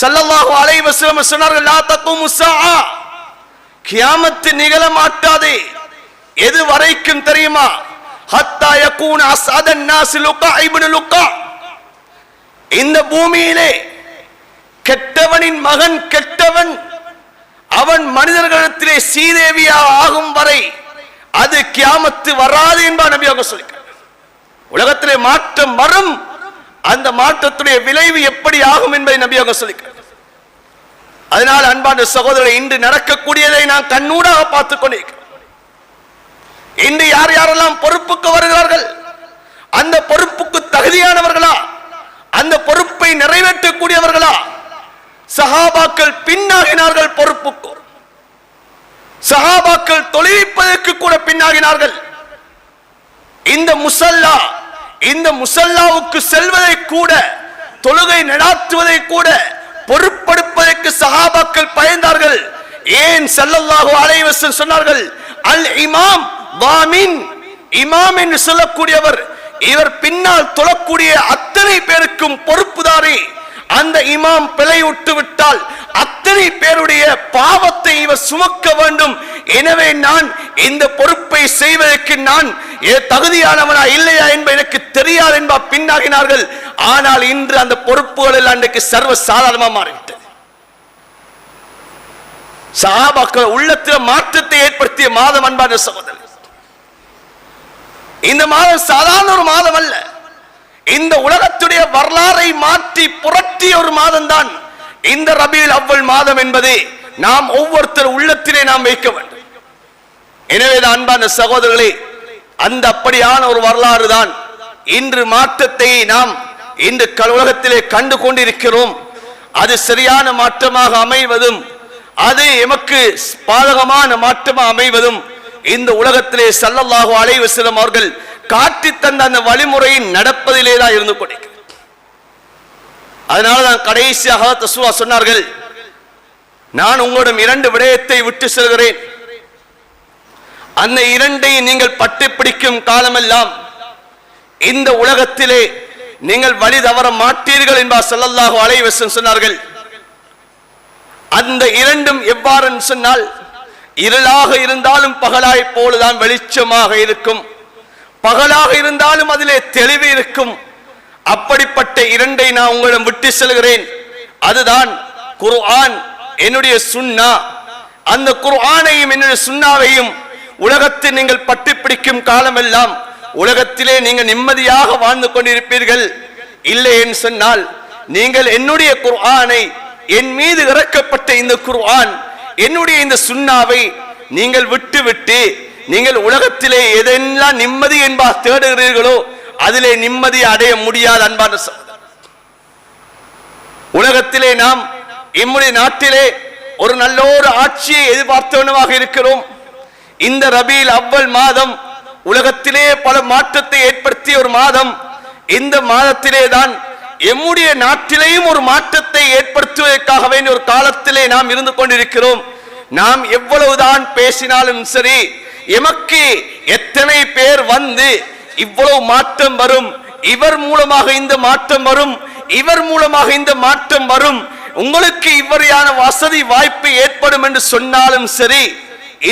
ஸல்லல்லாஹு அலைஹி வஸல்லம் சொன்னார்கள், லா தகுமு ஸாஆ, கியாமத் நிகழ மாட்டாது. எது வரைக்கும் தெரியுமா? ஹத்தா யகூன அஸ்அதன் நாஸ் லுகா இப்னு லுகா, இந்த பூமியிலே கெட்டவனின் மகன் கெட்டவன், அவன் மனிதர்களிடத்திலே சீதேவியா ஆகும் வரை அது கியாமத்து வராது என்பார் நபி அவங்க சொல்லியிருக்காங்க. உலகத்திலே மாற்றம் வரும், அந்த மாற்றத்துடைய விளைவு எப்படி ஆகும் என்பதை நபி அவங்க சொல்லியிருக்காங்க. அதனால் அன்பான சகோதரரை, இன்று நடக்கக்கூடியதை நான் கண்ணூடாக பார்த்துக் கொண்டிருக்கிறேன். இன்று யார் யாரெல்லாம் பொறுப்புக்கு வருகிறார்கள், அந்த பொறுப்புக்கு தகுதியானவர்களா, அந்த பொறுப்பை நிறைவேற்றக்கூடியவர்களா? சஹாபாக்கள் பின்னாகினார்கள் பொறுப்புக்கு, சஹாபாக்கள் தொழுவிப்பதற்கு கூட பின்னாகினார்கள். இந்த முசல்லாவுக்கு செல்வதை கூட, தொழுகை நடாத்துவதை கூட பொறுப்படுப்பதற்கு சஹாபாக்கள் பயந்தார்கள். ஏன்? ஸல்லல்லாஹு அலைஹி வஸல்லம் சொன்னார்கள், அல் இமாம் வாமின், இமாம் என்று சொல்லக்கூடியவர், இவர் பின்னால் தொழக்கூடிய அத்தனை பேருக்கும் பொறுப்புதாரி. அந்த இமாம் பிழை விட்டு விட்டால் அத்தனை பேருடைய பாவத்தை இவர் சுமக்க வேண்டும். எனவே நான் இந்த பொறுப்பை செய்வதற்கு நான் தகுதியானவனா இல்லையா என்பது எனக்கு தெரியாது என்பார் பின்னாகினார்கள். ஆனால் இன்று அந்த பொறுப்புகள் எல்லாம் இன்றைக்கு சர்வ சாதாரணமாக மாறிவிட்டது. சஹாபாக்கள் உள்ளத்தில் மாற்றத்தை ஏற்படுத்திய மாதம் அன்பான சகோதரர். இந்த மாதம் சாதாரண ஒரு மாதம் அல்ல, இந்த உலகத்துடைய வரலாறை மாற்றி புரட்டிய ஒரு மாதம் தான் இந்த ரபீல் அவ்வல் மாதம் என்பதை நாம் ஒவ்வொருத்தர் உள்ளத்திலே நாம் வைக்க வேண்டும். எனவே அன்பான சகோதரர்களே, அந்த அப்படியான ஒரு வரலாறு தான் இன்று மாற்றத்தை நாம் இன்று உலகத்திலே கண்டு கொண்டிருக்கிறோம். அது சரியான மாற்றமாக அமைவதும், அது எமக்கு பாதகமான மாற்றமாக அமைவதும் இந்த உலகத்திலே ஸல்லல்லாஹு அலைஹி வஸல்லம் அவர்கள் காட்டி தந்த அந்த வழிமுறையின் நடப்பதிலே தான் இருந்து கொண்டிருக்கிறது. அதனாலதான் கடைசியாக தஸ்வா சொன்னார்கள், நான் உங்களிடம் 2 விடயத்தை விட்டு செல்கிறேன், அந்த 2ஐயும் நீங்கள் பட்டு பிடிக்கும் காலமெல்லாம் இந்த உலகத்திலே நீங்கள் வழி தவற மாட்டீர்கள் என்பார் ஸல்லல்லாஹு அலைஹி வஸல்லம் சொன்னார்கள். அந்த 2ம் எவ்வாறு சொன்னால், இருளாக இருந்தாலும் பகலாய் போலதான் வெளிச்சமாக இருக்கும், பகலாக இருந்தாலும் அதிலே தெளிவு இருக்கும். அப்படிப்பட்ட இரண்டை நான் உங்களிடம் விட்டு செல்கிறேன். அதுதான் குர்ஆன், என்னுடைய சுன்னா. அந்த குர்ஆனையும் என்னுடைய சுன்னாவையும் உலகத்தில் நீங்கள் பற்றி பிடிக்கும் காலமெல்லாம் உலகத்திலே நீங்கள் நிம்மதியாக வாழ்ந்து கொண்டிருப்பீர்கள். இல்லை என்று சொன்னால் நீங்கள் என்னுடைய குர்ஆனை, என் மீது இறக்கப்பட்ட இந்த குர்ஆன், என்னுடைய இந்த சுன்னாவை நீங்கள் விட்டு நீங்கள் உலகத்திலே எதெல்லாம் நிம்மதி என்பா தேடுகிறீர்களோ அதிலே நிம்மதி அடைய முடியாது. அன்பான உலகத்திலே நாம் நம்முடைய நாட்டிலே ஒரு நல்ல ஒரு ஆட்சியை எதிர்பார்த்தவனமாக இருக்கிறோம். இந்த ரபீல் அவ்வல் மாதம் உலகத்திலே பல மாற்றத்தை ஏற்படுத்திய ஒரு மாதம். இந்த மாதத்திலே தான் எம்முடைய நாட்டிலேயும் ஒரு மாற்றத்தை ஏற்படுத்துவதற்காக வேண்டிய ஒரு காலத்திலே நாம் இருந்து கொண்டிருக்கிறோம். நாம் எவ்வளவுதான் பேசினாலும் சரி, எமக்கு எத்தனை பேர் வந்து இவ்வளவு மாற்றம் வரும், இவர் மூலமாக இந்த மாற்றம் வரும், இவர் மூலமாக இந்த மாற்றம் வரும், உங்களுக்கு இவ்வகையான வசதி வாய்ப்பு ஏற்படும் என்று சொன்னாலும் சரி,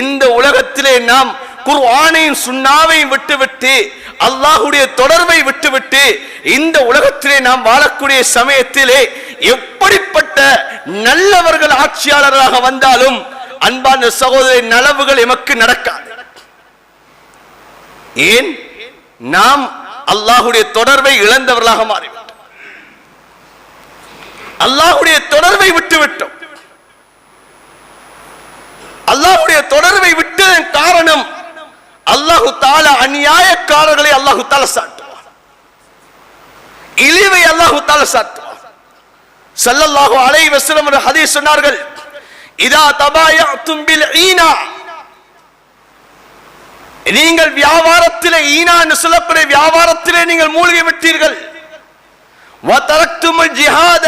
இந்த உலகத்திலே நாம் குர்ஆனையும் சுன்னாவையும் விட்டுவிட்டு அல்லாஹ்வுடைய தொடர்பை விட்டுவிட்டு இந்த உலகத்திலே நாம் வாழக்கூடிய சமயத்திலே எப்படிப்பட்ட நல்லவர்கள் ஆட்சியாளர்களாக வந்தாலும் அன்பான சகோதரி நலவுகள் எமக்கு நடக்காது. ஏன்? நாம் அல்லாஹ்வுடைய தொடர்பை இழந்தவர்களாக மாறிவிட்டோம், அல்லாஹ்வுடைய தொடர்பை விட்டுவிட்டோம். அல்லாஹ்வுடைய தொடர்பை விட்டதன் காரணம் அல்லாஹு தஆலா அநியாயக்காரர்களை அல்லாஹு தஆலா சாட்டுவார், இழிவை அல்லாஹு தஆலா சாட்டுவார். ஸல்லல்லாஹு அலைஹி வஸல்லம் ஒரு ஹதீஸ் சொன்னார்கள், இதா தபாயதும் பில் ஈனா, நீங்கள் வியாபாரத்திலே ஈனா என்று சொல்லக்கூடிய வியாபாரத்திலே நீங்கள் மூழ்கி விட்டீர்கள், வதரக்துமுல் ஜிஹாத,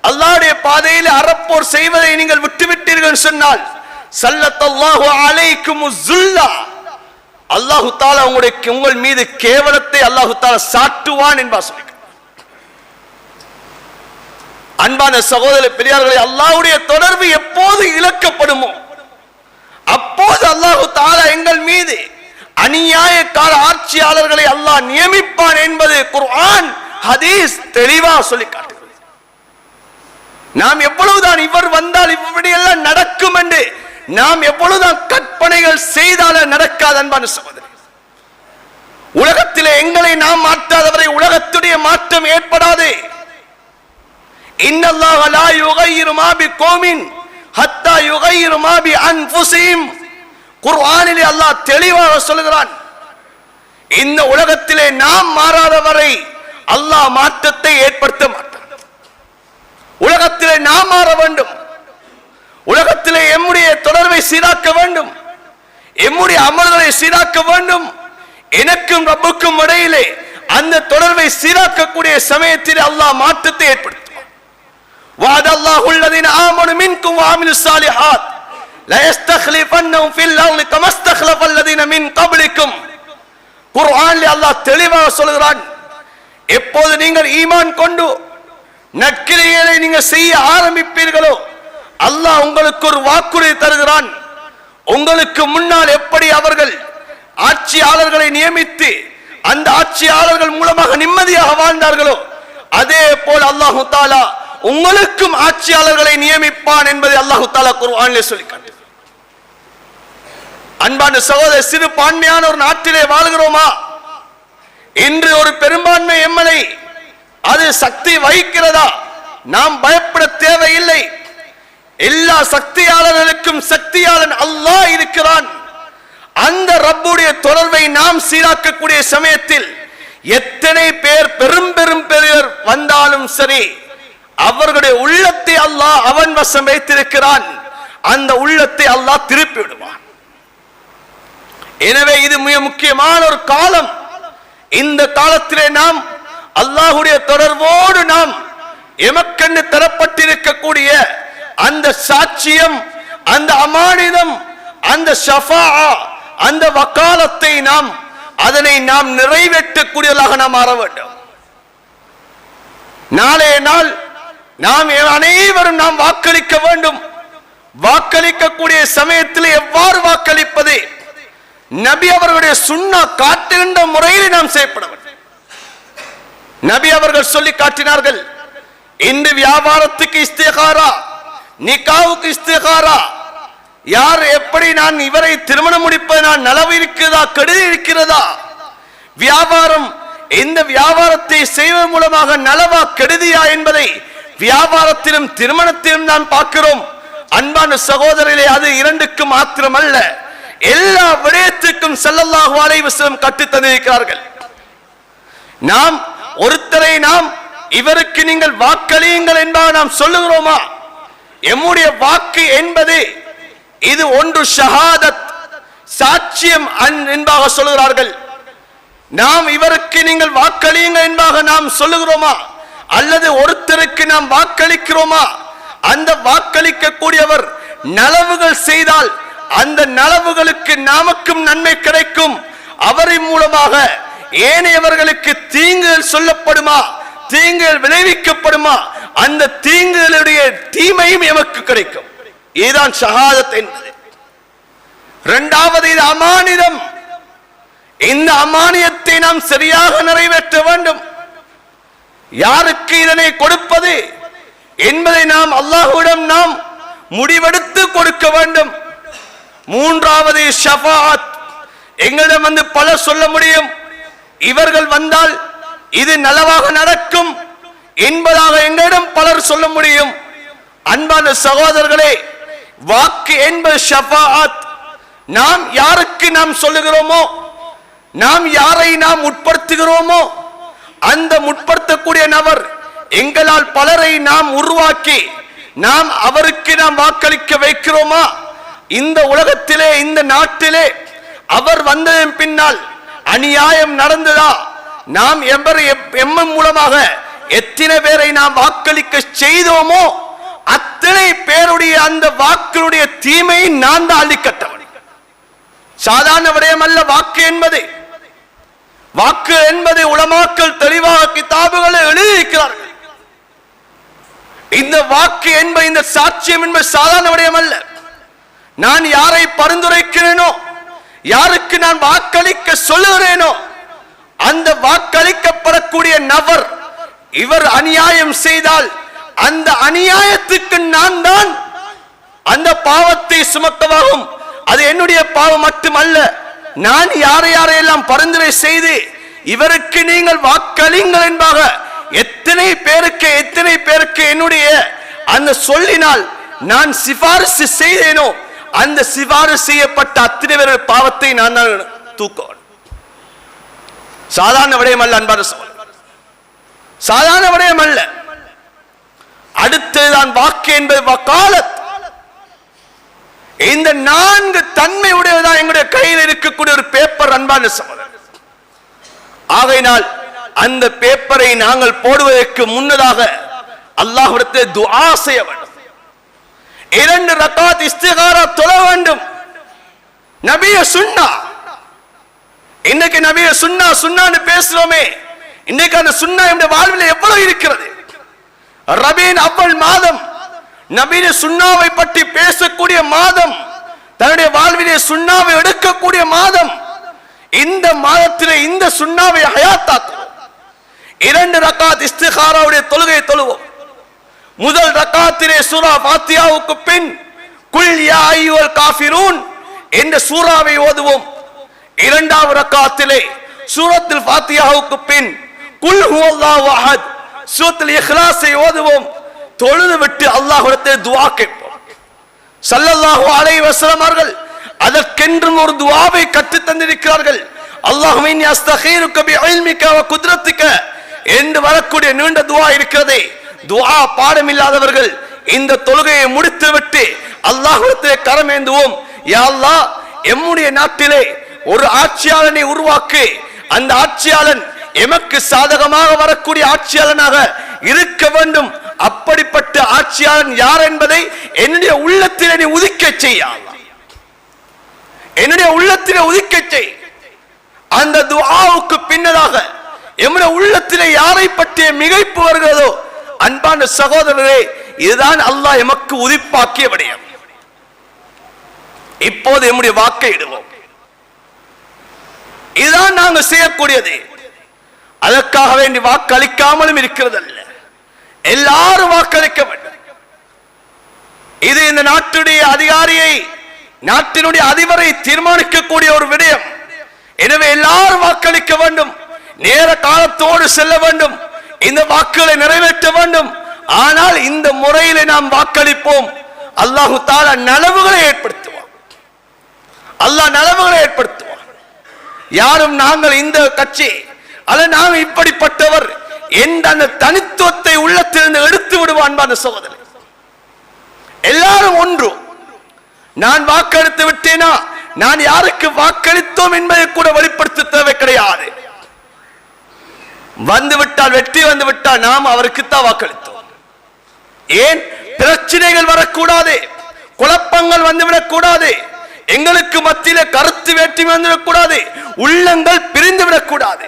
அல்லாஹ்வுடைய பாதையில் அறப்போர் செய்வதை நீங்கள் விட்டுவிட்டீர்கள் சொன்னால் ஸல்லல்லாஹு அலைக்குமுஸ் ஸுல்லா, அல்லாஹு தஆலா உங்கள் மீது கேவலத்தை அல்லாஹு தஆலா சாட்டுவான் என்பார் சொல்கிறார். அன்பான சகோதர பெரியார்களே, அல்லாஹ்வுடைய தொடர்பு எப்போது இழக்கப்படுமோ அப்போது அல்லாஹு தஆலா எங்கள் மீது அநியாயக்கார ஆட்சியாளர்களை அல்லாஹ் நியமிப்பான் என்பது குர்ஆன் ஹதீஸ் தெளிவாக சொல்லி காட்டுகிறது. நாம் எவ்வளவுதான் இவர் வந்தால் இப்படி எல்லாம் நடக்கும் என்று நாம் எவ்வளவுதான் கற்பனைகள் செய்தாலும் நடக்காது. அன்பான சகோதரி, உலகத்திலே எங்களை நாம் மாற்றாதவரை உலகத்துடைய மாற்றம் ஏற்படாது. இன்னல்லாஹ லா யுகையிரு மா பிகௌமின் ஹத்தா யுகையிரு மா பி அன்ஃபுஸிஹிம், குர்ஆனிலே அல்லாஹ் தெளிவாக சொல்கிறான், இந்த உலகத்திலே நாம் மாறாதவரை அல்லாஹ் மாற்றத்தை ஏற்படுத்த மாட்டான். உலகத்திலே நாம் மாற வேண்டும், உலகத்திலே எம்முடைய தொடர்பை சீராக்க வேண்டும், எம்முடைய அமல்களை சீராக்க வேண்டும். எனக்கும் ரப்புக்கும் இடையிலே அந்த தொடர்பை சீராக்கக்கூடிய சமயத்தில் அல்லாஹ் மாற்றத்தை ஏற்படுத்துவார். வஅதல்லாஹு அல்லதீன ஆமனு மின்கும் வஅமிலுஸ் ஸாலிஹாத் லா யஸ்தக்லிஃபன்னஹும் ஃபில் அர்தி கமா ஸ்தக்லஃபல் லதீன மின் கப்லிக்கும். குர்ஆனில் அல்லாஹ் தெளிவாக சொல்கிறான், எப்போது நீங்கள் ஈமான் கொண்டு நற்கிரியைகளை நீங்கள் செய்ய ஆரம்பிப்பீர்களோ அல்லாஹ் உங்களுக்கு ஒரு வாக்குறுதி தருகிறான். உங்களுக்கு முன்னால் எப்படி அவர்கள் ஆட்சியாளர்களை நியமித்து அந்த ஆட்சியாளர்கள் மூலமாக நிம்மதியாக வாழ்ந்தார்களோ அதே போல் அல்லாஹு தஆலா உங்களுக்கும் ஆட்சியாளர்களை நியமிப்பான் என்பதை அல்லாஹு தஆலா குர்ஆனிலே சொல்லி காட்டுகிறார். அன்பான சகோதர, சிறுபான்மையான ஒரு நாட்டிலே வாழ்கிறோமா? இன்று ஒரு பெரும்பான்மை எம்எல்ஏ அது சக்தி வகிக்கிறதா? நாம் பயப்பட தேவையில்லை. எல்லா சக்தியாளர்களுக்கும் சக்தியாளன் அல்லாஹ் இருக்கிறான். அந்த ரப்புடைய தொடர்பை நாம் சீராக்கக்கூடிய சமயத்தில் எத்தனை பேர் பெரும் பெரியர் வந்தாலும் சரி, அவர்களுடைய உள்ளத்தை அல்லாஹ் அவன் வசம் வைத்திருக்கிறான். அந்த உள்ளத்தை அல்லாஹ் திருப்பி விடுவான். எனவே இது மிக முக்கியமான ஒரு காலம். இந்த காலத்திலே நாம் அல்லாஹ்வுடைய தொடர்போடு நாம் எமக்கென்று தரப்பட்டிருக்கக்கூடிய அந்த சாட்சியம், அந்த அமானிதம், அந்த ஷஃபாஅ, அந்த வக்காலத்தை அதனை நாம் நிறைவேற்றக்கூடியவர்களாக நாம் மாற வேண்டும். நாளைய நாள் நாம் அனைவரும் நாம் வாக்களிக்க வேண்டும். வாக்களிக்கக்கூடிய சமயத்தில் எவ்வாறு வாக்களிப்பது, நபி அவர்களுடைய சுன்னா காட்டுகின்ற முறையில் நாம் செய்யப்பட வேண்டும். நபி அவர்கள் சொல்லி காட்டினார்கள், இந்த வியாபாரத்துக்கு இஸ்திகாரா, நிகாவுக்கு இஸ்திகாரா, யார் எப்படி நான் இவரை திருமணம் முடிப்பது, நான் நலவு இருக்கிறதா கெடுதி இருக்கிறதா, வியாபாரம் இந்த வியாபாரத்தை செய்வதன் மூலமாக நலவா கெடுதியா என்பதை வியாபாரத்திலும் திருமணத்திலும் நாம் பார்க்கிறோம். அன்பான சகோதரர்களே, அது இரண்டுக்கு மாத்திரம் அல்ல, எல்லா விடயத்துக்கும் ஸல்லல்லாஹு அலைஹி வஸல்லம் கற்றுத் தந்திருக்கிறார்கள். நாம் ஒருத்தரை நாம் இவருக்கு நீங்கள் வாக்களியுங்கள் என்பதாக நாம் சொல்லுகிறோமா? எம்முடைய வாக்கு என்பது இது ஒன்று ஷஹாதத், சாட்சியம் என்பதாக சொல்லுகிறார்கள். நாம் இவருக்கு நீங்கள் வாக்களியுங்கள் என்பதாக நாம் சொல்லுகிறோமா? அல்லது ஒருத்தருக்கு நாம் வாக்களிக்கிறோமா? அந்த வாக்களிக்க கூடியவர் நலவுகள் செய்தால் அந்த நலவுகளுக்கு நமக்கும் நன்மை கிடைக்கும், அவரின் மூலமாக ஏனையவர்களுக்கு தீங்குகள் சொல்லப்படுமா, தீங்குகள் விளைவிக்கப்படுமா, அந்த தீங்குகளுடைய தீமையும் எமக்கு கிடைக்கும். இதுதான் ஷஹாதத் என்பது. இரண்டாவது, இது அமானிதம். இந்த அமானியத்தை நாம் சரியாக நிறைவேற்ற வேண்டும். யாருக்கு இதனை கொடுப்பது என்பதை நாம் அல்லாஹ்விடம் நாம் முடிவெடுத்து கொடுக்க வேண்டும். மூன்றாவது ஷஃபாஅத். எங்களிடம் வந்து பலர் சொல்ல முடியும், இவர்கள் வந்தால் இது நலவாக நடக்கும் என்பதாக எங்களிடம் பலர் சொல்ல முடியும். அன்பான சகோதரர்களே, வாக்கு என்பது ஷஃபாஅத். நாம் யாருக்கு நாம் சொல்லுகிறோமோ, நாம் யாரை நாம் உட்படுத்துகிறோமோ, அந்த முற்படுத்தக்கூடிய நபர் எங்களால் பலரை நாம் உருவாக்கி நாம் அவருக்கு நாம் வாக்களிக்க வைக்கிறோமா? இந்த உலகத்திலே, இந்த நாட்டிலே அவர் வந்ததன் பின்னால் அநியாயம் நடந்ததா? நாம் எம்மன் மூலமாக எத்தனை பேரை நாம் வாக்களிக்க செய்தோமோ அத்தனை பேருடைய அந்த வாக்களுடைய தீமையை நான் தான் அள்ளிக்கட்டவன். சாதாரண விடயம் அல்ல வாக்கு என்பது. வாக்கு என்பதை உலமாக்கள் தெளிவாக கிதாபுகளை எழுதியிருக்கிறார்கள். இந்த வாக்கு என்பது, இந்த சாட்சியம் என்பது சாதாரண விடயம் அல்ல. நான் யாரை பரிந்துரைக்கிறேனோ, யாருக்கு நான் வாக்களிக்க சொல்லுகிறேனோ, அந்த வாக்களிக்கப்படக்கூடிய நபர் இவர் அநியாயம் செய்தால் அந்த அநியாயத்துக்கு நான் தான் அந்த பாவத்தை சுமக்கவாகும். அது என்னுடைய பாவம் மட்டுமல்ல, நான் யாரையெல்லாம் பரிந்துரை செய்து இவருக்கு நீங்கள் வாக்களிங்கள் என்பதாக எத்தனை பேருக்கு என்னுடைய அந்த சொல்லினால் நான் சிபாரிசு செய்தேனோ, அந்த சிபாரிசு செய்யப்பட்ட அத்தனை பேர் பாவத்தை நான் தான் தூக்க. சாதாரண விடயம் அல்ல அன்பான சகோதரர்களே, சாதாரண விடயம் அல்ல. அடுத்ததுதான் வாக்கு என்பது வகாலத். இந்த 4 தன்மை உடையதான் எங்களுடைய கையில் இருக்கக்கூடிய ஒரு பேப்பர் அன்பான சகோதரர்களே. ஆகையினால் அந்த பேப்பரை நாங்கள் போடுவதற்கு முன்னதாக அல்லாஹ்விடத்தில் துஆ செய்ய வேண்டும். 2 ரக்காத் இஸ்திகாரா தொழ வேண்டும். நபிய சுன்னா. இன்னைக்கு நபிய சுன்னான்னு பேசுறோமே, இன்னைக்கு அந்த சுன்னா நம்முடைய வாழ்வில் எவ்வளவு இருக்கிறது? ரபீன் அவ்வல் மாதம், நபிய சுன்னாவை பற்றி பேசக்கூடிய மாதம், தன்னுடைய வாழ்விலே சுன்னாவை எடுக்கக்கூடிய மாதம். இந்த மாதத்திலே இந்த சுன்னாவை ஹயாத்தாக்கும். 2 ரக்காத் இஸ்திகாராவுடைய தொழுகையை தொழுவோம். முதல் ரக்காத்திலே சூரா ஃபாத்தியாவுக்கு பின் குல் யா அய்யுல் காஃபிரூன் என்ற சூராவை ஓதுவோம். 2வது ரக்காத்திலே சூரத்துல் ஃபாத்தியாவுக்கு பின் குல் ஹுவல்லாஹு அஹத் சூரத்துல் இக்லாஸை ஓதுவோம். தொழுது விட்டு அல்லாஹ்விடத்தில் துஆ கேட்போம். ஸல்லல்லாஹு அலைஹி வஸல்லம் அவர்கள் அதற்கென்றும் ஒரு துஆவை கற்றுத் தந்திருக்கிறார்கள். அல்லாஹும்ம இன்னி அஸ்தகீருக பிஇல்மிக வ குத்ரத்திக என்று வரக்கூடிய நீண்ட துஆ இருக்கிறதே. துஆ பாடம் இல்லாதவர்கள் இந்த தொழுகையை முடித்துவிட்டு அல்லாஹ்விடத்தில் கரமேந்துவோம். யா அல்லாஹ், எம்முடைய நாட்டிலே ஒரு ஆட்சியாளனை உருவாக்கு. அந்த ஆட்சியாளன் எமக்கு சாதகமாக வரக்கூடிய ஆட்சியாளனாக இருக்க வேண்டும். அப்படிப்பட்ட ஆட்சியாளன் யார் என்பதை என்னுடைய உள்ளத்திலே நீ உதிக்க செய்ய. என்னுடைய உள்ளத்திலே உதிக்க செய். அந்த துஆவுக்கு பின்னதாக எம்முடைய உள்ளத்திலே யாரை பற்றிய மிகைப்பு வருகிறதோ, அன்பான சகோதரரே, இதுதான் அல்லாஹ் எமக்கு உதிப்பாக்கிய விடயம். இப்போது நம்முடைய வாக்கை இடுவோம். இதுதான் நாங்கள் செய்யக்கூடியது. அதற்காக வேண்டி வாக்களிக்காமலும் இருக்கிறது அல்ல, எல்லாரும் வாக்களிக்க வேண்டும். இது இந்த நாட்டுடைய அதிகாரியை, நாட்டினுடைய அதிபரை தீர்மானிக்கக்கூடிய ஒரு விடயம். எனவே எல்லாரும் வாக்களிக்க வேண்டும், நேர காலத்தோடு செல்ல வேண்டும், இந்த வாக்குகளை நிறைவேற்ற வேண்டும். ஆனால் இந்த முறையில் நாம் வாக்களிப்போம், அல்லாஹு தஆலா நலவுகளை ஏற்படுத்துவார். அல்லாஹ் நலவுகளை ஏற்படுத்துவார். யாரும் நாங்கள் இந்த கட்சி அல்ல நாங்கள் இப்படிப்பட்டவர் என்ற அந்த தனித்துவத்தை உள்ளத்திலிருந்து எடுத்து விடுவான். சகோதரர், எல்லாரும் ஒன்று. நான் வாக்களித்து விட்டேனா, நான் யாருக்கு வாக்களித்தோம் என்பதை கூட வெளிப்படுத்த தேவை கிடையாது. வந்துவிட்டால், வெற்றி வந்துவிட்டால் நாம் அவருக்குத்தான் வாக்களித்தோம். ஏன் பிரச்சனைகள் வரக்கூடாது, குழப்பங்கள் வந்துவிடக் கூடாது, எங்களுக்கு மத்தியில கருத்து வேற்றுமை வந்துவிடக் கூடாது, உள்ளங்கள் பிரிந்து விடக்கூடாது.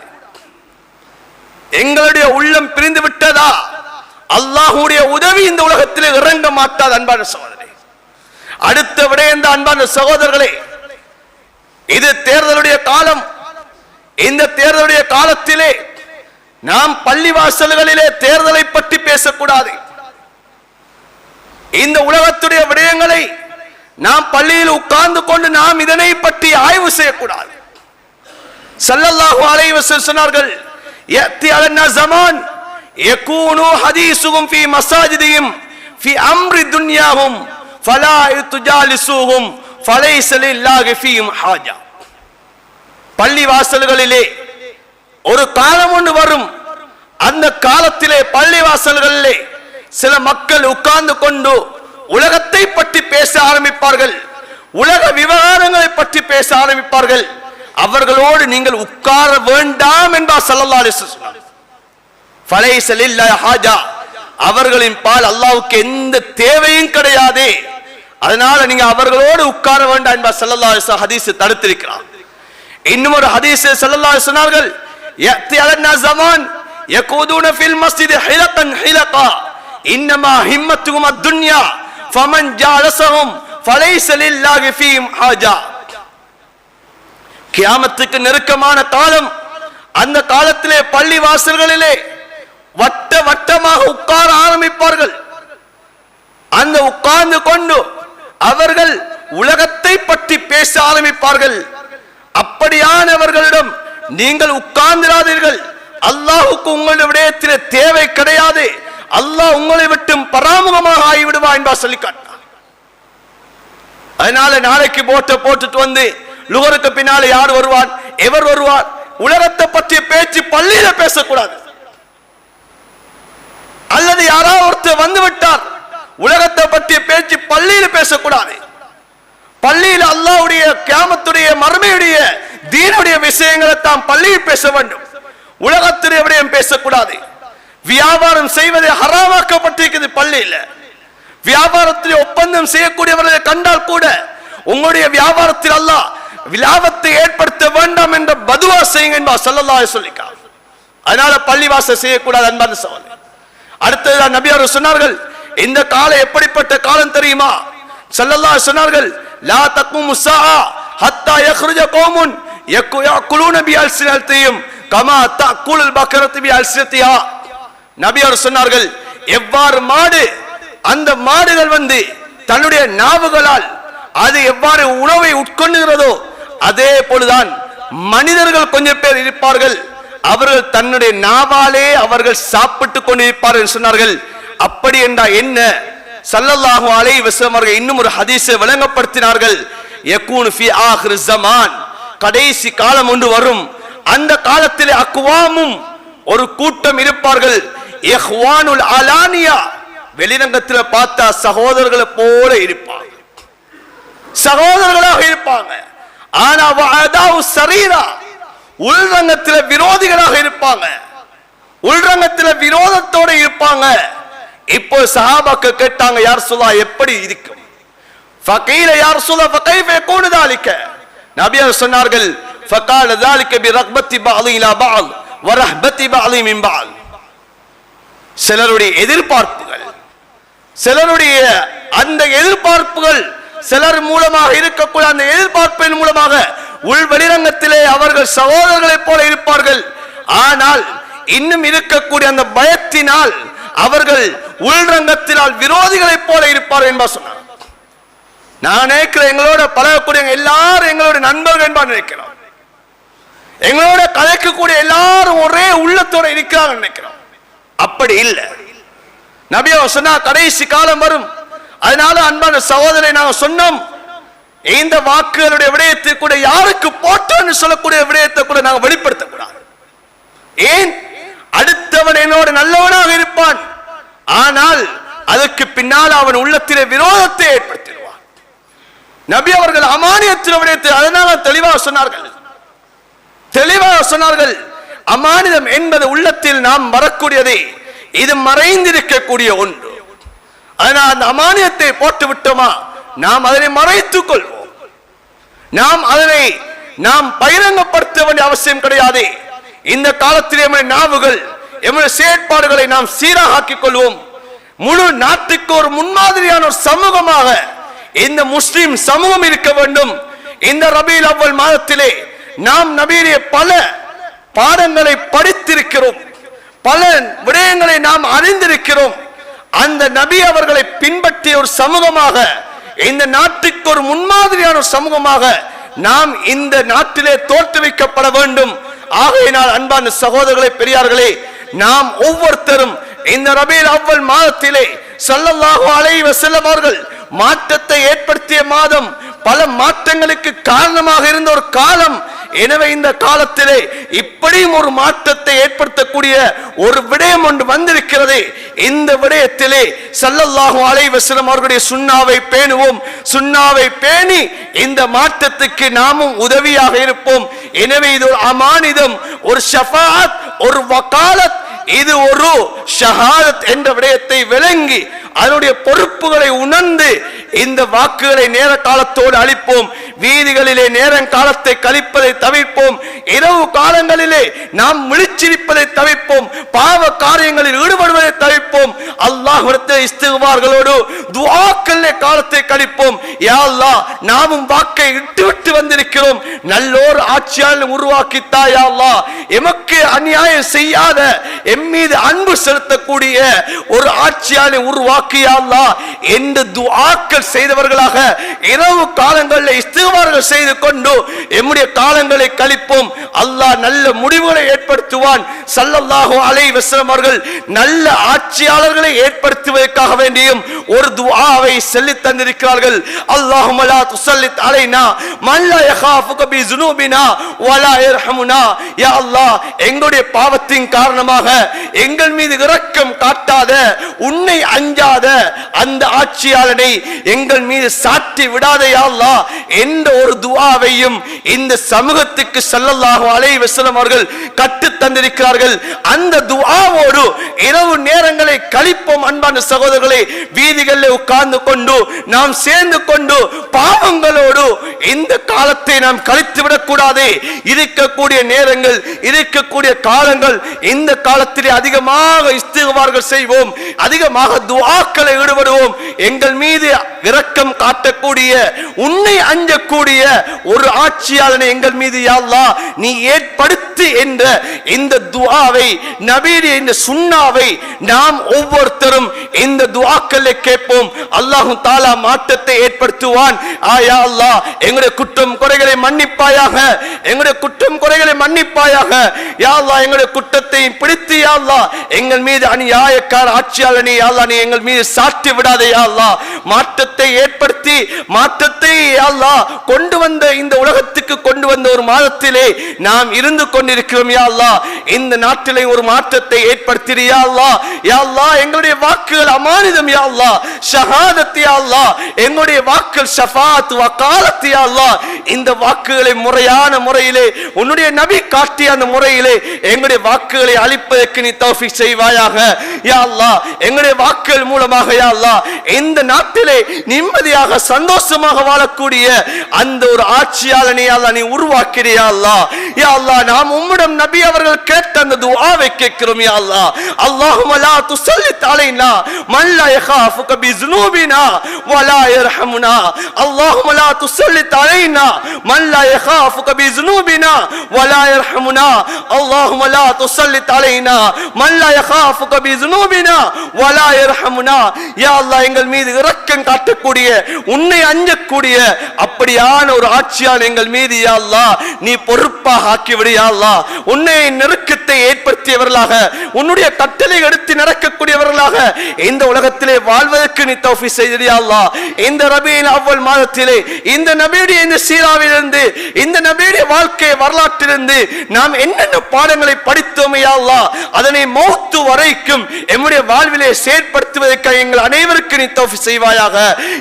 எங்களுடைய உள்ளம் பிரிந்து விட்டதா, அல்லாஹ்வுடைய உதவி இந்த உலகத்தில் இறங்க மாட்டாது. அன்பான சகோதரர்களே, அடுத்த விடயம் தான் அன்பான சகோதரர்களே, இது தேர்தலுடைய காலம். இந்த தேர்தலுடைய காலத்திலே நாம் பள்ளிவாசல்களிலே தேர்தலை பற்றி பேசக்கூடாது. இந்த உலகத்துடைய விடயங்களை நாம் பள்ளியில் உட்கார்ந்து கொண்டு நாம் இதனை பற்றி ஆய்வு செய்யக்கூடாது. ஸல்லல்லாஹு அலைஹி வஸல்லம் சொன்னார்கள், யத்தி அலன்னா ஸமான் யகூனு ஹதீஸுஹும் ஃபீ மஸாஜிதிஹிம் ஃபீ அம்ரி துன்யாஹும் ஃபலா துஜாலிஸூஹும் ஃபலைஸ லில்லாஹி ஃபீஹிம் ஹாஜா. பள்ளி வாசல்களிலே ஒரு காலம் ஒன்று வரும். அந்த காலத்திலே பள்ளி வாசல்களிலே சில மக்கள் உட்கார்ந்து கொண்டு உலகத்தை பற்றி பேச ஆரம்பிப்பார்கள், உலக விவகாரங்களை பற்றி பேச ஆரம்பிப்பார்கள். அவர்களோடு நீங்கள் உட்கார வேண்டாம் என்றார் ஸல்லல்லாஹு அலைஹி வஸல்லம். ஃபலைஸ லில்லாஹி ஹாஜா, அவர்களின் பால் அல்லாஹ்வுக்கு எந்த தேவையும் கிடையாது, அதனால நீங்க அவர்களோடு உட்கார வேண்டாம் என்பார் ஸல்லல்லாஹு அலைஹி வஸல்லம் ஹதீஸ் தடுத்திருக்கிறார். இன்னும் ஒரு ஹதீஸ் ஸல்லல்லாஹு அலைஹி வஸல்லம் சொன்னார்கள், யத்தி அலன்னா ஸமான் யகூதுன ஃபில் மஸ்ஜித் ஹிலகன் ஹிலகா இன்னமா ஹிம்மத்துஹும் அத்-துன்யா ஃபமன் ஜாலஸஹும் ஃபலைஸ லில்லாஹி ஃபீஹிம் ஹாஜா. கியாமத்துக்கு நெருக்கமான காலம். அந்த காலத்திலே பள்ளி வாசல்களிலே வட்ட வட்டமாக உட்கார ஆரம்பிப்பார்கள். அந்த உட்கார்ந்து கொண்டு அவர்கள் உலகத்தை பற்றி பேச ஆரம்பிப்பார்கள். அப்படியானவர்களிடம் நீங்கள் உட்கார்ந்திராதீர்கள், அல்லாஹ்வுக்கு உங்களுடைய விடயத்திலே தேவை கிடையாது, அல்லாஹ் உங்களை விட்டு பராமுகமாக ஆகிவிடுவா என்பா சொல்லி காட்டினார். அதனால நாளைக்கு போட்டுட்டு வந்து லுகருக்கு பின்னாலே யார் வருவார், எவர் வருவார், உலகத்தை பற்றிய பேச்சு பள்ளியில பேசக்கூடாது. அல்லது யாராவது ஒருத்தர் வந்து விட்டார், உலகத்தை பற்றிய பேச்சு பள்ளியில பேசக்கூடாது. பள்ளியில் அல்லாஹ்வுடைய கியாமத்துடைய மறுமையுடைய தீனுடைய விஷயங்களை தான் பள்ளியில் பேச வேண்டும், உலகத்துடைய விடயம் பேசக்கூடாது. வியாபாரம் செய்வதை ஹராமாக்கப்பட்டிருக்கிறது பள்ளியில். வியாபாரத்தில் ஒப்பந்தம் செய்யக்கூடியவர்களை கண்டால் கூட உங்களுடைய வியாபாரத்தில் அல்லாஹ் விலாபத்தை ஏற்படுத்த வேண்டாம் என்ற பதுவா செய்யுங்க என்பா ஸல்லல்லாஹு அலைஹி வஸல்லம். அதனால பள்ளிவாசல் செய்யக்கூடாது அன்பான சகோதரர்களே. அடுத்ததான் நபி அவர்கள் சொன்னார்கள், இந்த காலம் எப்படிப்பட்ட காலம் தெரியுமா? ஸல்லல்லாஹு அலைஹி சொன்னார்கள், லா தக்முமு ஸாஅ ஹத்தா யக்ருஜ கௌமுன் யகுலுன பிஅல்சினதிஹிம் கமா தஅகுலுல் பக்ரத்து பிஅல்சினதிஹா. நபி அவர்கள் சொன்னார்கள், எவ்வாறு மாடு, அந்த மாடுகள் வந்து தன்னுடைய நாவுகளால் அது எவ்வாறு உணவை உட்கொள்ளுகிறதோ அதே போலதான் மனிதர்கள் கொஞ்சம் பேர் இருப்பார்கள், அவர்கள் தன்னுடைய நாவாலே அவர்கள் சாப்பிட்டு கொண்டிருப்பார்கள் சொன்னார்கள். அப்படி என்றால் என்ன? ஸல்லல்லாஹு அலைஹி வஸல்லம் அவர்கள் இன்னும் ஒரு ஹதீஸை விளங்கப்படுத்தினார்கள், யகூனு ஃபீ ஆகிர் ஸமான், கடைசி காலம் ஒன்று வரும். அந்த காலத்திலே அக்வாமும் ஒரு கூட்டம் இருப்பார்கள், இஹ்வானுல் அலானியா, வெளிரங்கத்தில் பார்த்தா சகோதரர்களை போல இருப்பாங்க, சகோதரர்களாக இருப்பாங்க. ஆனா வஅதாவு ஸரீரா, உள்ரங்கத்தில் விரோதிகளாக இருப்பாங்க, உள்ரங்கத்தில் விரோதத்தோட இருப்பாங்க. இப்போ சஹாபாக்கள் கேட்டாங்க, யா ரசூலல்லாஹ் எப்படி இருக்கும்? ஃபகீல யா ரசூலல்லாஹ் ஃபகைஃப யகூனு ذلك, நபி அவர்கள் சொன்னார்கள், ஃபகால ذلك برغبة بعض الى بعض ورهبة بعض من بعض. சிலருடைய எதிர்பார்ப்புகள், சிலருடைய அந்த எதிர்பார்ப்புகள் சிலர் மூலமாக இருக்கக்கூடிய அந்த எதிர்பார்ப்பின் மூலமாக உள் வெளிரங்கத்திலே அவர்கள் சகோதரர்களைப் போல இருப்பார்கள். ஆனால் இன்னும் இருக்கக்கூடிய அந்த பயத்தினால் அவர்கள் உள்ரங்கத்தினால் விரோதிகளைப் போல இருப்பார்கள் என்பார் சொன்னார். நான் நினைக்கிறேன், எங்களோட பழகக்கூடிய எல்லாரும் எங்களோட நண்பர்கள் என்பார் நினைக்கிறோம். எங்களோட கதைக்கக்கூடிய எல்லாரும் ஒரே உள்ளத்தோட இருக்கிறாங்க நினைக்கிறோம். அப்படி இல்லை. நபி அவர் சொன்னா கடைசி காலம் வரும். அதனால அன்பான சகோதரரை நாங்கள் சொன்னோம், இந்த வாக்குகளுடைய விடயத்தை கூட யாருக்கு போட்டோன்னு சொல்லக்கூடிய விடயத்தை கூட நாங்கள் வெளிப்படுத்தக்கூடாது. ஏன்? அடுத்தவன் என்னோட நல்லவனாக இருப்பான், ஆனால் அதற்கு பின்னால் அவன் உள்ளத்திலே விரோதத்தை ஏற்படுத்திடுவான். நபி அவர்கள் அமானியத்தின் விடயத்தை அதனால தெளிவாக சொன்னார்கள். அமானிதம் என்பது உள்ளத்தில் நாம் வரக்கூடியதே, இது மறைந்திருக்கக்கூடிய ஒன்று. அதனால் அந்த அமானியத்தை போட்டு விட்டோமா, நாம் அதனை மறைத்துக் கொள்வோம். நாம் பகிரங்கப்படுத்த வேண்டிய அவசியம் கிடையாது. இந்த காலத்திலே நாவுகள் எமது செயற்பாடுகளை நாம் சீராக ஆக்கிக் கொள்வோம். முழு நாட்டுக்கு ஒரு முன்மாதிரியான ஒரு சமூகமாக இந்த முஸ்லிம் சமூகம் இருக்க வேண்டும். இந்த ரபீல் அவ்வல் மாதத்திலே நாம் நபியிலே பல பாடங்களை படித்திருக்கிறோம், பல விடயங்களை நாம் அறிந்திருக்கிறோம். அந்த நபி அவர்களை பின்பற்றிய ஒரு சமூகமாக, இந்த நாட்டுக்கு ஒரு முன்மாதிரியான ஒரு சமூகமாக நாம் இந்த நாட்டிலே தோற்றுவிக்கப்பட வேண்டும். ஆகையினால் அன்பான சகோதரர்களே, பெரியார்களே, நாம் ஒவ்வொருத்தரும் இந்த ரபீல் அவ்வல் மாதத்திலே ஸல்லல்லாஹு அலைஹி வஸல்லம் அவர்கள் மாற்றத்தை ஏற்படுத்திய மாதம், பல மாற்றங்களுக்கு காரணமாக இருந்த ஒரு காலம். எனவே இந்த காலத்திலே இப்படியும் ஒரு மாற்றத்தை ஏற்படுத்தக்கூடிய ஒரு விடயம் ஒன்று வந்திருக்கிறது. இந்த விடயத்திலே ஸல்லல்லாஹு அலைஹி வஸல்லம் அவர்களுடைய சுன்னாவை பேணுவோம். சுன்னாவை பேணி இந்த மாற்றத்துக்கு நாமும் உதவியாக இருப்போம். எனவே இது ஒரு அமானிதம், ஒரு ஷஃபாஅத், ஒரு வகாலத், இது ஒரு ஷஹாதத் என்ற விடயத்தை விளங்கி அதனுடைய பொறுப்புகளை உணர்ந்து இந்த வாக்குகளை நேர காலத்தோடு அளிப்போம். வீதிகளிலே நேரம் காலத்தை கழிப்பதை தவிர்ப்போம். இரவு காலங்களிலே நாம் விழிச்சிருப்பதை தவிர்ப்போம். பாவ காரியங்களில் ஈடுபடுவதை தவிர்ப்போம். அல்லாஹ்விடத்தில் இஸ்திக்பார்களோடு துஆக்களிலே காலத்தை கழிப்போம். யா அல்லாஹ், நாமும் வாக்கை இட்டுவிட்டு வந்திருக்கிறோம். நல்லோர் ஆட்சியாளர் உருவாக்கித்தா யா அல்லாஹ். எமக்கு அநியாயம் செய்யாத, எம் மீது அன்பு செலுத்தக்கூடிய ஒரு ஆட்சியாளர் உருவாக்கியா அல்லாஹ் என்று துஆக்கள் செய்தவர்களாக இரவு காலங்களில் இஸ்திக்பார்கள் செய்து கொண்டு எம்முடைய காலங்களை கழிப்போம். அல்லாஹ் நல்ல முடிவுகளை ஏற்படுத்துவான். ஸல்லல்லாஹு அலைஹி வஸல்லம் அவர்கள் நல்ல ஆட்சியாளர்களை ஏற்படுத்துவதற்காக வேண்டியும் ஒரு துஆவை சொல்லி தந்திருக்கிறார்கள். அல்லாஹும்ம லா துஸல்லித் அலைனா மன் லா யகாஃபுக பிஸுனூபினா வலா யர்ஹமுனா. யா அல்லாஹ், எங்களுடைய பாவத்தின் காரணமாக எங்கள் மீது இரக்கம் காட்டாத, உன்னை அஞ்சாத அந்த ஆட்சியாளனை எங்கள் மீது சாட்டி விடாதே யா அல்லாஹ் என்ற ஒரு துஆவையும் இந்த சமூகத்துக்கு ஸல்லல்லாஹு அலைஹி வஸல்லம் அவர்கள் கற்று தந்திருக்கிறார்கள். அந்த துஆவோடு இரவு நேரங்களை கழிப்போம். அன்பான சகோதரர்களே, வீதிகளில் உட்கார்ந்து கொண்டு நாம் சேர்ந்து கொண்டு பாவங்களோடு இந்த காலத்தை நாம் கழித்து விடக்கூடாது. இருக்கக்கூடிய நேரங்கள், இருக்கக்கூடிய காலங்கள், இந்த காலத்திலே அதிகமாக இஸ்திக்பார்கள் செய்வோம், அதிகமாக துஆக்களை ஈடுபடுவோம். எங்கள் மீது இரக்கம் காட்டக்கூடிய, உன்னை அஞ்சக்கூடிய ஒரு ஆட்சியாளனை எங்கள் மீது யா அல்லாஹ் நீ ஏற்படுத்து என்ற இந்த துஆவை, நபியுடைய இந்த சுன்னாவை நாம் ஒவ்வொருத்தரும் இந்த துஆக்களை கேட்போம். அல்லாஹ் தஆலா மாற்றத்தை ஏற்படுத்துவான். யா அல்லாஹ், எங்களுடைய குற்றம் குறைகளை மன்னிப்பாயாக, எங்களுடைய குற்றம் குறைகளை மன்னிப்பாயாக. யா அல்லாஹ், எங்களுடைய குற்றத்தை பிடித்து யா அல்லாஹ் எங்கள் மீது அநியாயக்கார ஆட்சியாளனை யா அல்லாஹ் நீ எங்கள் மீது சாட்டி விடாதே யா அல்லாஹ். மாற்றத்தை ஏற்படுத்தி மாற்றத்தை யா அல்லாஹ் கொண்டு வந்த இந்த உலகத்துக்கு கொண்டு வந்த ஒரு மாதத்திலே நாம் இருந்து கொண்டிருக்கிறோம். யா அல்லாஹ், இந்த நாட்டிலே ஒரு மாற்றத்தை ஏற்படுத்தி யா அல்லாஹ். யா அல்லாஹ், எங்களுடைய வாக்குகள் அமானிதம் யா அல்லாஹ், ஷஹாதத் யா அல்லாஹ், எங்களுடைய வாக்குகள் ஷஃபாஅத் வகாலத் யா அல்லாஹ். இந்த வாக்குகளை முறையான முறையிலே உன்னுடைய நபி காட்டிய அந்த முறையிலே எங்களுடைய வாக்குகளை அளிப்பதற்கு நீ தௌஃபீக் செய்வாயாக யா அல்லாஹ். எங்களுடைய வாக்குகள் மூலமாக யா அல்லாஹ் இந்த நாட்டிலே நிம்மதியாக சந்தோஷமாக வாழக்கூடிய அந்த ஒரு ஆட்சியாளனை யா அல்லாஹ் நீ உருவாக்கிறியா அல்லாஹ். யா அல்லாஹ் நாம் உம்மிடம் நபி அவர்கள் கேட்ட அந்த துஆவை கேட்கிறோம் யா அல்லாஹ். அல்லாஹும்ம லா துஸல்லித் அலைனா மன் லா யகாஃபுக பிஸுனூபினா வலா யர்ஹமுனா. அல்லாஹும்ம லா துஸல்லித் அலைனா மன் லா யகாஃபுக பிஸுனூபினா வலா யர்ஹமுனா. அல்லாஹும்ம லா துஸல்லித் அலைனா மன் லா யகாஃபுக பிஸுனூபினா வலா யர்ஹமுனா. யா அல்லாஹ் எங்கள் மீது இரக்கம் காட்டக்கூடிய உன்னை அஞ்சக்கூடிய அப்படியான ஒரு ஆட்சியாளர் எங்கள் மீது யா அல்லாஹ் நீ பொறுப்பாக ஆக்கிவிடு யா அல்லாஹ். உன்னை நெருக்கத்தை ஏற்படுத்தியவர்களாக உன்னுடைய கட்டளை எடுத்து நடக்கக்கூடியவர்களாக இந்த உலகத்திலே வாழ்வதற்கு நீ தௌஃபீக் செய்திடு யா அல்லாஹ். இந்த ரபீஉல் அவ்வல் மாதத்திலே இந்த நபியுடைய இந்த சீராவிலிருந்து இந்த நபியுடைய வாழ்க்கை வரலாற்றிலிருந்து நாம் என்னென்ன பாடங்களை படித்தோம் யா அல்லாஹ் அதனை மௌத்து வரைக்கும் எம்முடைய வாழ்விலே செயற்படுத்துவதற்கு எங்கள் அனைவருக்கு நீ தௌஃபீக் செய்வாயாக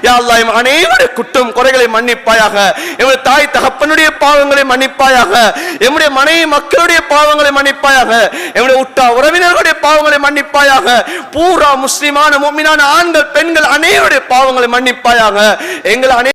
யா அல்லாஹ். எம் அனைவருடைய குற்றம் குறைகளை மன்னிப்பாயாக. எம்முடைய தாய் தகப்பனுடைய பாவங்களை மன்னிப்பாயாக. எம்முடைய மனைவி மக்களுடைய பாவங்களை மன்னிப்பாயாக. எம்முடைய உற்றா உறவினர்களுடைய பாவங்களை மன்னிப்பாயாக. பூரா முஸ்லிமான முஃமினான ஆண்கள் பெண்கள் அனைவருடைய பாவங்களை மன்னிப்பாயாக. எங்கள்